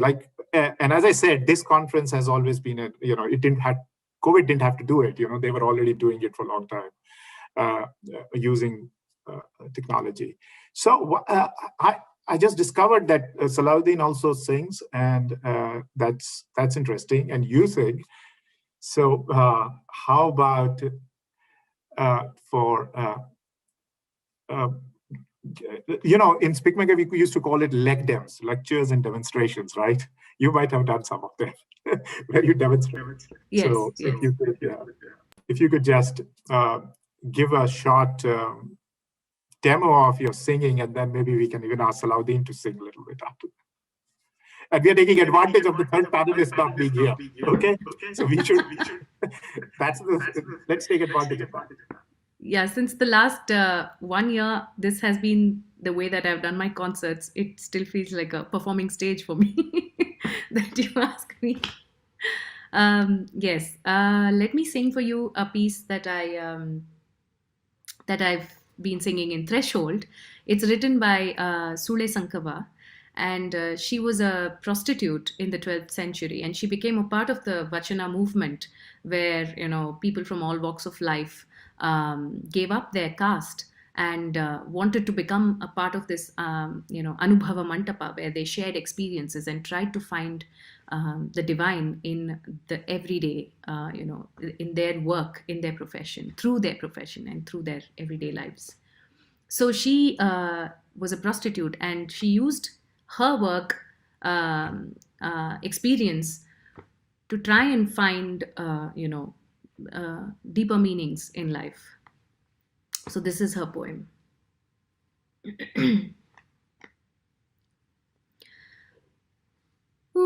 And as I said, this conference has always been COVID didn't have to do it. They were already doing it for a long time, using technology. So I just discovered that Salahuddin also sings, and that's interesting. And you sing. So how about for in Spikmaker, we used to call it leg dems, lectures and demonstrations, right? You might have done some of them where you demonstrate. Yes, So yes. if you could just give a short demo of your singing, and then maybe we can even ask Salahuddin to sing a little bit after that. And we are taking advantage of the third panelist not being here. Okay, so we should. Let's take advantage of that. Yeah, since the last 1 year, this has been the way that I've done my concerts. It still feels like a performing stage for me that you ask me. Yes, let me sing for you a piece that I've been singing in Threshold. It's written by Sule Sankava, and she was a prostitute in the 12th century, and she became a part of the Vachana movement, where people from all walks of life gave up their caste and wanted to become a part of this Anubhava Mantapa, where they shared experiences and tried to find the divine in the everyday, in their work, in their profession, and through their everyday lives. So she was a prostitute, and she used her work experience to try and find, deeper meanings in life. So this is her poem.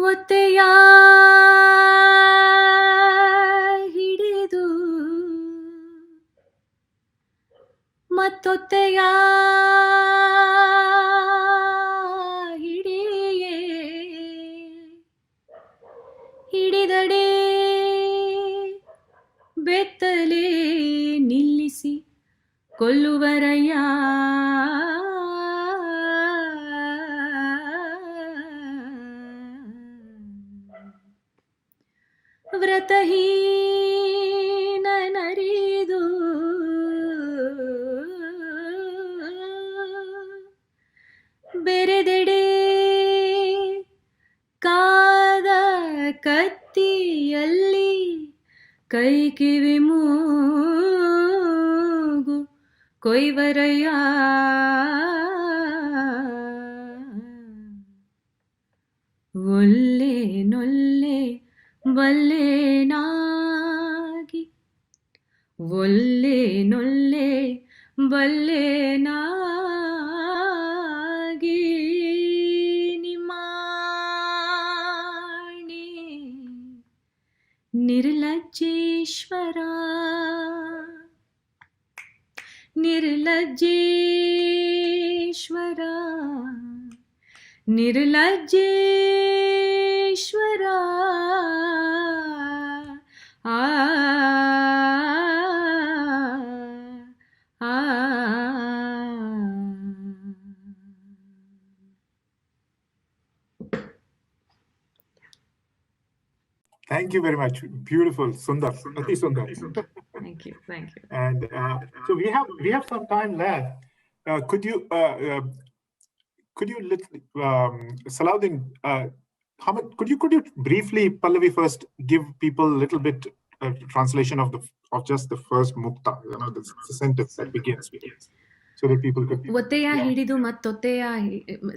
ಒತ್ತೆಯ ಹಿಡಿದು ಮತ್ತೊತ್ತೆಯ ಹಿಡಿದಡೆ ಬೆತ್ತಲೆ ನಿಲ್ಲಿಸಿ ಕೊಲ್ಲುವರಯ್ಯ ವ್ರತಹೀನರಿದು ಬೆರೆದೆಡೆ ಕಾದ ಕತ್ತಿಯಲ್ಲಿ ಕೈ ಕಿವಿ ಮೂಗು ಕೊಯ್ವರಯ್ಯ ಒಲ್ಲೆ ನೊಲ್ಲೆ ಬಲ್ಲೆನಾಗಿ ಒಲ್ಲೆ ನೊಲ್ಲೆ ಬಲ್ಲೆನಾಗಿ ನಿಮಾಣಿ ನಿರ್ಲಜ್ಜೇಶ್ವರ ನಿರ್ಲಜ್ಜೇಶ್ವರ ನಿರ್ಲಜ್ಜೇಶ್ವರ ಆ ಆ Thank you very much. Beautiful, Sundar, Ati Sundar. Thank you. And so we have some time left. Could you Salahuddin, could you briefly, Pallavi, first give people a little bit translation of just the first mukta, the sentence that begins, so that people could. ಒತ್ತೆಯ ಹಿಡಿದು ಮತ್ತೊತ್ತೆಯ.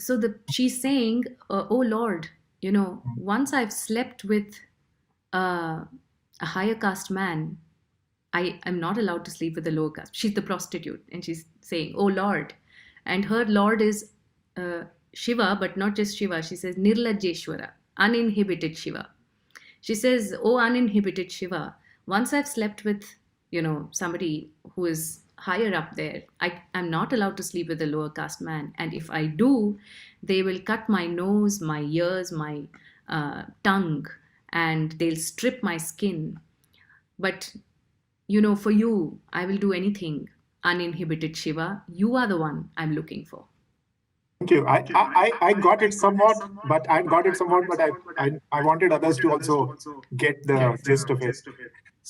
So she's saying, oh Lord, once I've slept with a higher caste man, I am not allowed to sleep with the lower caste. She's the prostitute, and she's saying, oh Lord, and her Lord is Shiva, but not just Shiva. She says Nirlajjeshwara, uninhibited Shiva. She says, oh uninhibited Shiva, once I've slept with somebody who is higher up there, I'm not allowed to sleep with a lower caste man, and if I do, they will cut my nose, my ears, my tongue, and they'll strip my skin. But for you, I will do anything. Uninhibited Shiva, you are the one I'm looking for. Thank you. I got it somewhat, but I wanted others to also get the gist of it.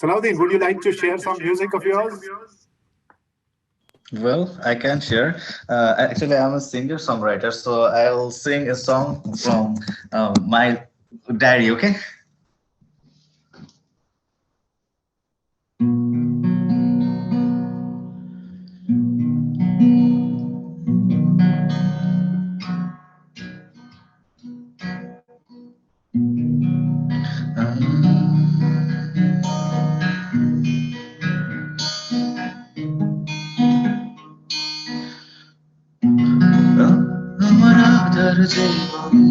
Salahuddin, would you like to share some music of yours? Well, I can share. Actually, I'm a singer-songwriter, so I'll sing a song from my diary. Okay. আমার আধার জীবনে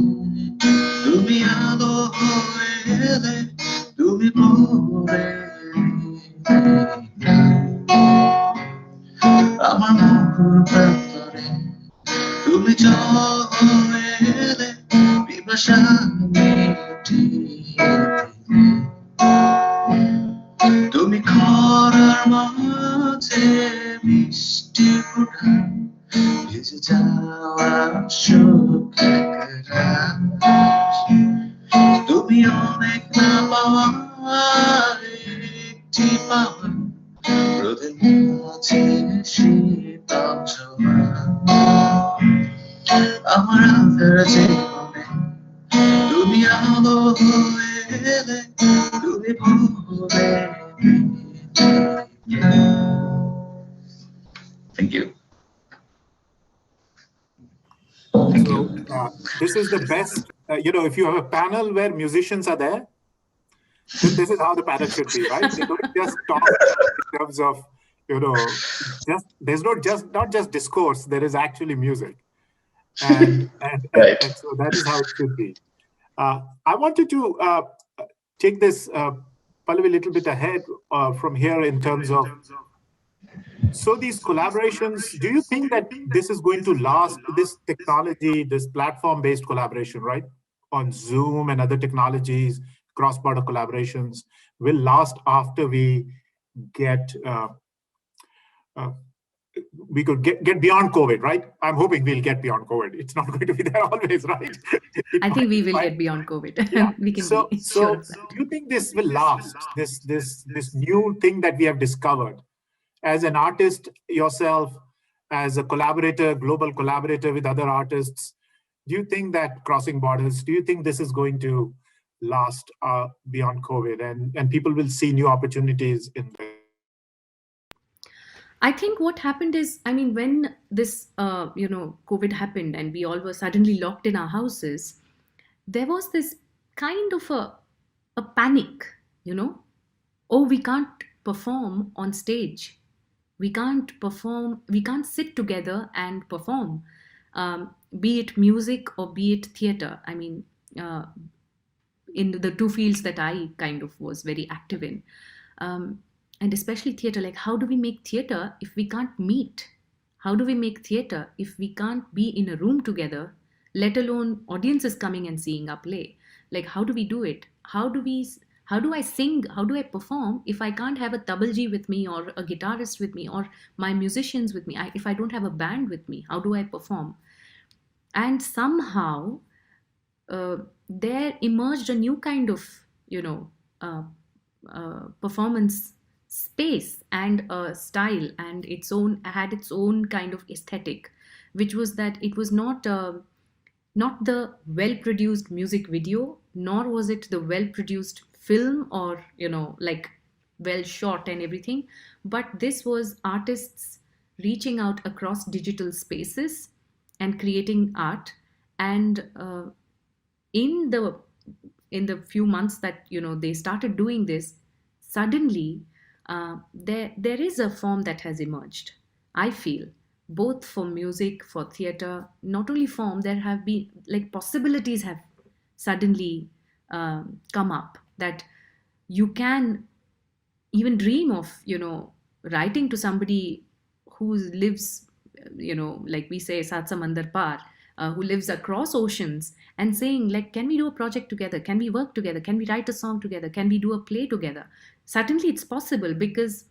তুমি আলো হয়ে এলে, তুমি ভোরে আমার মুখর প্রান্তরে তুমি জল হয়ে এলে, পিপাসা মিটিয়ে তুমি খরার মাঝে মিষ্টি ফোঁটা ভেসে যাওয়া সুখেরা, তুমি অনেক না পাওয়া একটি পাওয়া, রোদের মাঝে শীতল ছোঁয়া। আমার আধার জীবনে তুমি আলো হয়ে এলে, তুমি ভোরে। Thank you. So this is the best, if you have a panel where musicians are there, then this is how the panel should be, right? They don't just talk in terms of, there's not just discourse, there is actually music. And so that is how it should be. I wanted to take this Pallavi a little bit ahead from here in terms of, so these collaborations, do you think that this is going to last, this technology, this platform-based collaboration, right? On Zoom and other technologies, cross-border collaborations will last after we get, we could get beyond COVID, right? I'm hoping we'll get beyond COVID. It's not going to be there always, right? I think we will get beyond COVID. Yeah. We can so, be so sure of that. do you think this will last, this new thing that we have discovered? As an artist yourself, as a collaborator, global collaborator with other artists, do you think that crossing borders, do you think this is going to last beyond COVID and people will see new opportunities in there? I think what happened is, when this, COVID happened and we all were suddenly locked in our houses, there was this kind of a panic, oh, we can't perform on stage. We can't perform, we can't sit together and perform, be it music or be it theater. In the two fields that I kind of was very active in. And especially theater, like how do we make theater if we can't meet? How do we make theater if we can't be in a room together, let alone audiences coming and seeing our play? Like, how do we do it? How do I sing? How do I perform if I can't have a tabalji with me or a guitarist with me or my musicians with me? If I don't have a band with me, how do I perform? And somehow there emerged a new kind of, performance space and a style, and had its own kind of aesthetic, which was that it was not the well-produced music video, nor was it the well-produced film or like well shot and everything, but this was artists reaching out across digital spaces and creating art. And in the few months that they started doing this, suddenly there is a form that has emerged, I feel, both for music, for theater. Not only form, there have been like possibilities have suddenly come up, that you can even dream of writing to somebody who lives, like we say, Saat Samandar Par, who lives across oceans, and saying, like, can we do a project together? Can we work together? Can we write a song together? Can we do a play together? Suddenly it's possible because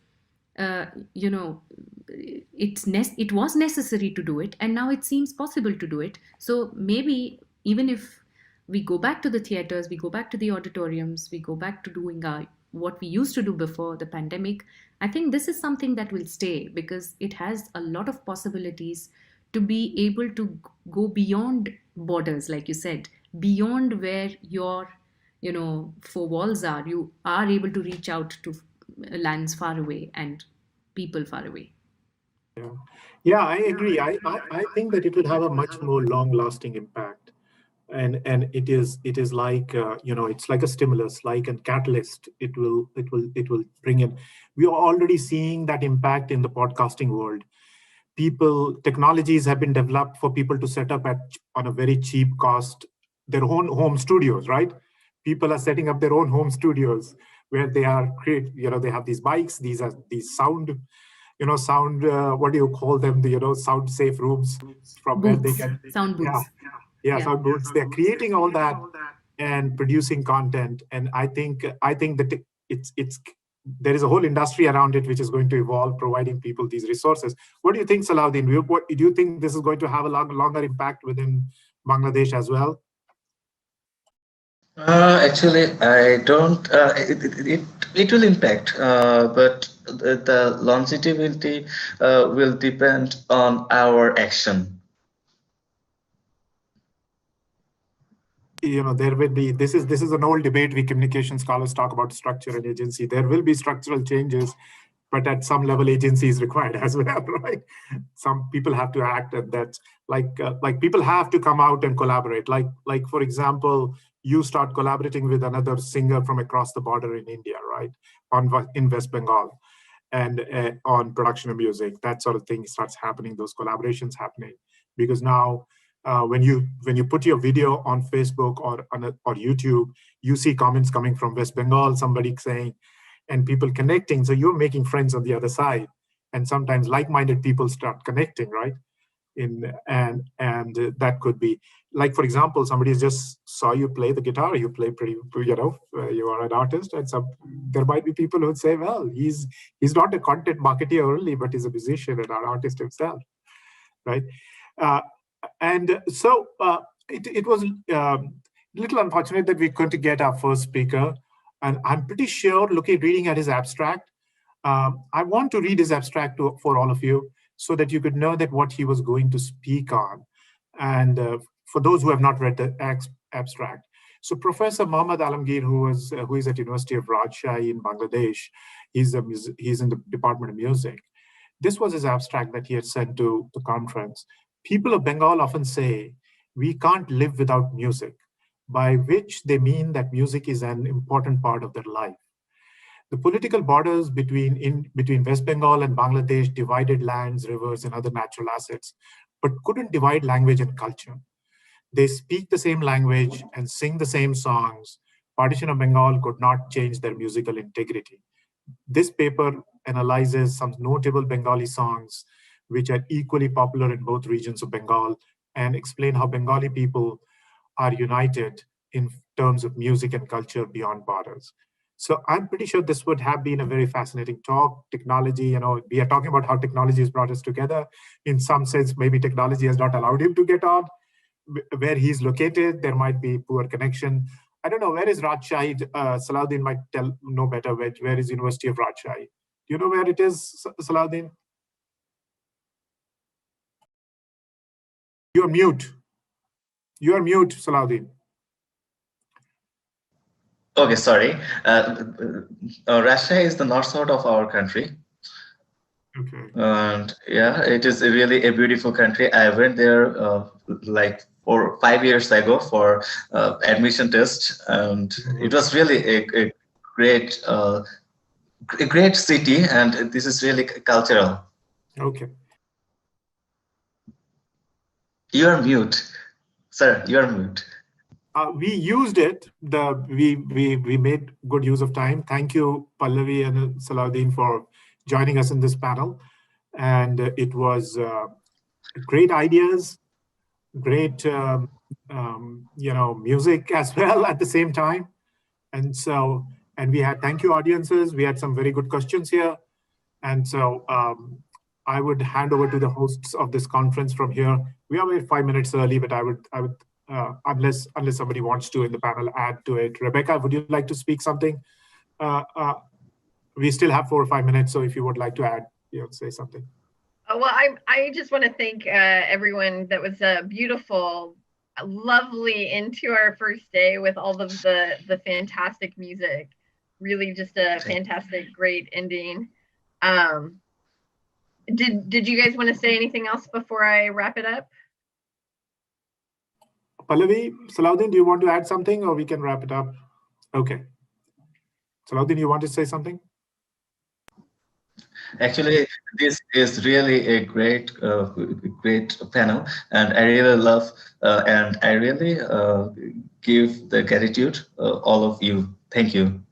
it was necessary to do it, and now it seems possible to do it. So maybe even if we go back to the theaters, we go back to the auditoriums, we go back to doing our what we used to do before the pandemic, I think this is something that will stay because it has a lot of possibilities to be able to go beyond borders, like you said, beyond where your, four walls are. You are able to reach out to lands far away and people far away. Yeah, I agree. I think that it will have a much more long-lasting impact, and it is like it's like a stimulus, like a catalyst. It will bring in. We are already seeing that impact in the podcasting world. Technologies have been developed for people to set up on a very cheap cost their own home studios, right? People are setting up their own home studios where they are they have these mics, these sound, what do you call them, the sound safe rooms from where they Booths, can. sound booths. Yeah, sound booths. They're creating all that and producing content, and I think that it's there is a whole industry around it which is going to evolve, providing people these resources. What do you think, Salahuddin? What do you think this is going to have a longer impact within Bangladesh as well? Actually, I don't. It will impact, but the longevity will depend on our action. There will be, this is an old debate. We communication scholars talk about structure and agency. There will be structural changes, but at some level agency is required as well, right? Some people have to act, and that's like people have to come out and collaborate. Like for example, you start collaborating with another singer from across the border in India, right? In West Bengal, and on production of music, that sort of thing starts happening. Those collaborations happening because now when you put your video on Facebook or YouTube, you see comments coming from West Bengal, somebody saying, and people connecting. So you're making friends on the other side, and sometimes like-minded people start connecting, right? And that could be like, for example, somebody just saw you play the guitar. You play pretty, you are an artist, and there might be people who would say, well, he's not a content marketer only, but he's a musician and an artist himself, right? And so it was a little unfortunate that we couldn't get our first speaker. And I'm pretty sure, reading at his abstract, I want to read his abstract for all of you so that you could know that what he was going to speak on. And for those who have not read the abstract. So Professor Mohammad Alamgir, who is at University of Rajshahi in Bangladesh, he's in the Department of Music. This was his abstract that he had sent to the conference. People of Bengal often say, we can't live without music, by which they mean that music is an important part of their life. The political borders between West Bengal and Bangladesh divided lands, rivers, and other natural assets, but couldn't divide language and culture. They speak the same language and sing the same songs. Partition of Bengal could not change their musical integrity. This paper analyzes some notable Bengali songs which are equally popular in both regions of Bengal and explain how Bengali people are united in terms of music and culture beyond borders. So I'm pretty sure this would have been a very fascinating talk. Technology, we are talking about how technology has brought us together. In some sense, maybe technology has not allowed him to get on. Where he's located, there might be poor connection. I don't know, where is Rajshahi? Salahuddin might know better where is University of Rajshahi. Do you know where it is, Salahuddin? You're mute. You're mute, Salahuddin. Okay, sorry. Russia is the north-south of our country. Okay. And yeah, it is really a beautiful country. I went there like 4 or 5 years ago for admission test, and it was really a great city, and this is really cultural. Okay. You are mute, sir. You are mute. We used it. We made good use of time. Thank you, Pallavi and Salahuddin, for joining us in this panel. And it was great ideas, great music as well at the same time. And so, and we had, thank you audiences. We had some very good questions here. And so I would hand over to the hosts of this conference from here. We are 5 minutes early, but I would unless somebody wants to in the panel add to it. Rebecca, would you like to speak something we still have 4 or 5 minutes. So if you would like to add, say something. Well, I just want to thank everyone. That was a beautiful, lovely into our first day with all of the fantastic music. Really just a fantastic, great ending. Did you guys want to say anything else before I wrap it up? Pallavi, Salahuddin, do you want to add something, or we can wrap it up? Okay. Salahuddin, you want to say something? Actually, this is really a great panel, and I really love and I really give the gratitude all of you. Thank you.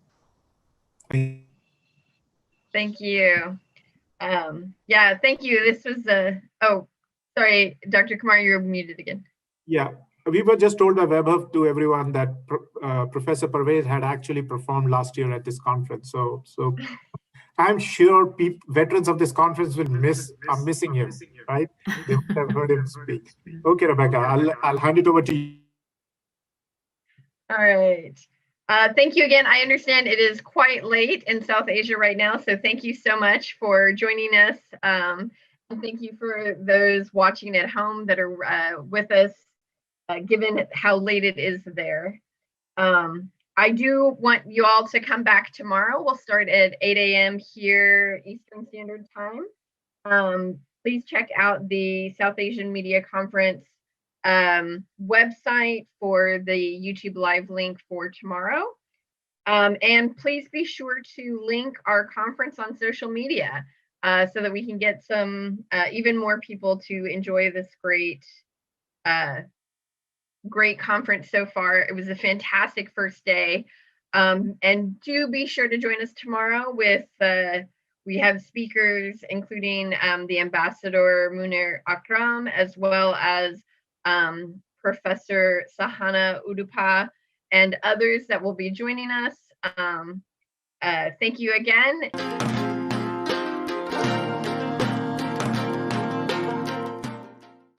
Thank you. Yeah, thank you. This was oh, sorry, Dr. Kumar, you're muted again. Yeah, we were just told by Vaibhav to everyone that Professor Parvez had actually performed last year at this conference. So I'm sure veterans of this conference are missing him, right? They would have heard him speak. Okay, Rebecca, I'll hand it over to you. All right. Thank you again. I understand it is quite late in South Asia right now, so thank you so much for joining us. And thank you for those watching at home that are with us, given how late it is there. I do want you all to come back tomorrow. We'll start at 8 a.m. here Eastern Standard Time. Please check out the South Asian Media Conference website for the YouTube live link for tomorrow. And please be sure to link our conference on social media so that we can get some even more people to enjoy this great conference so far. It was a fantastic first day. And do be sure to join us tomorrow with, we have speakers, including the Ambassador Munir Akram, as well as Professor Sahana Udupa and others that will be joining us. Thank you again.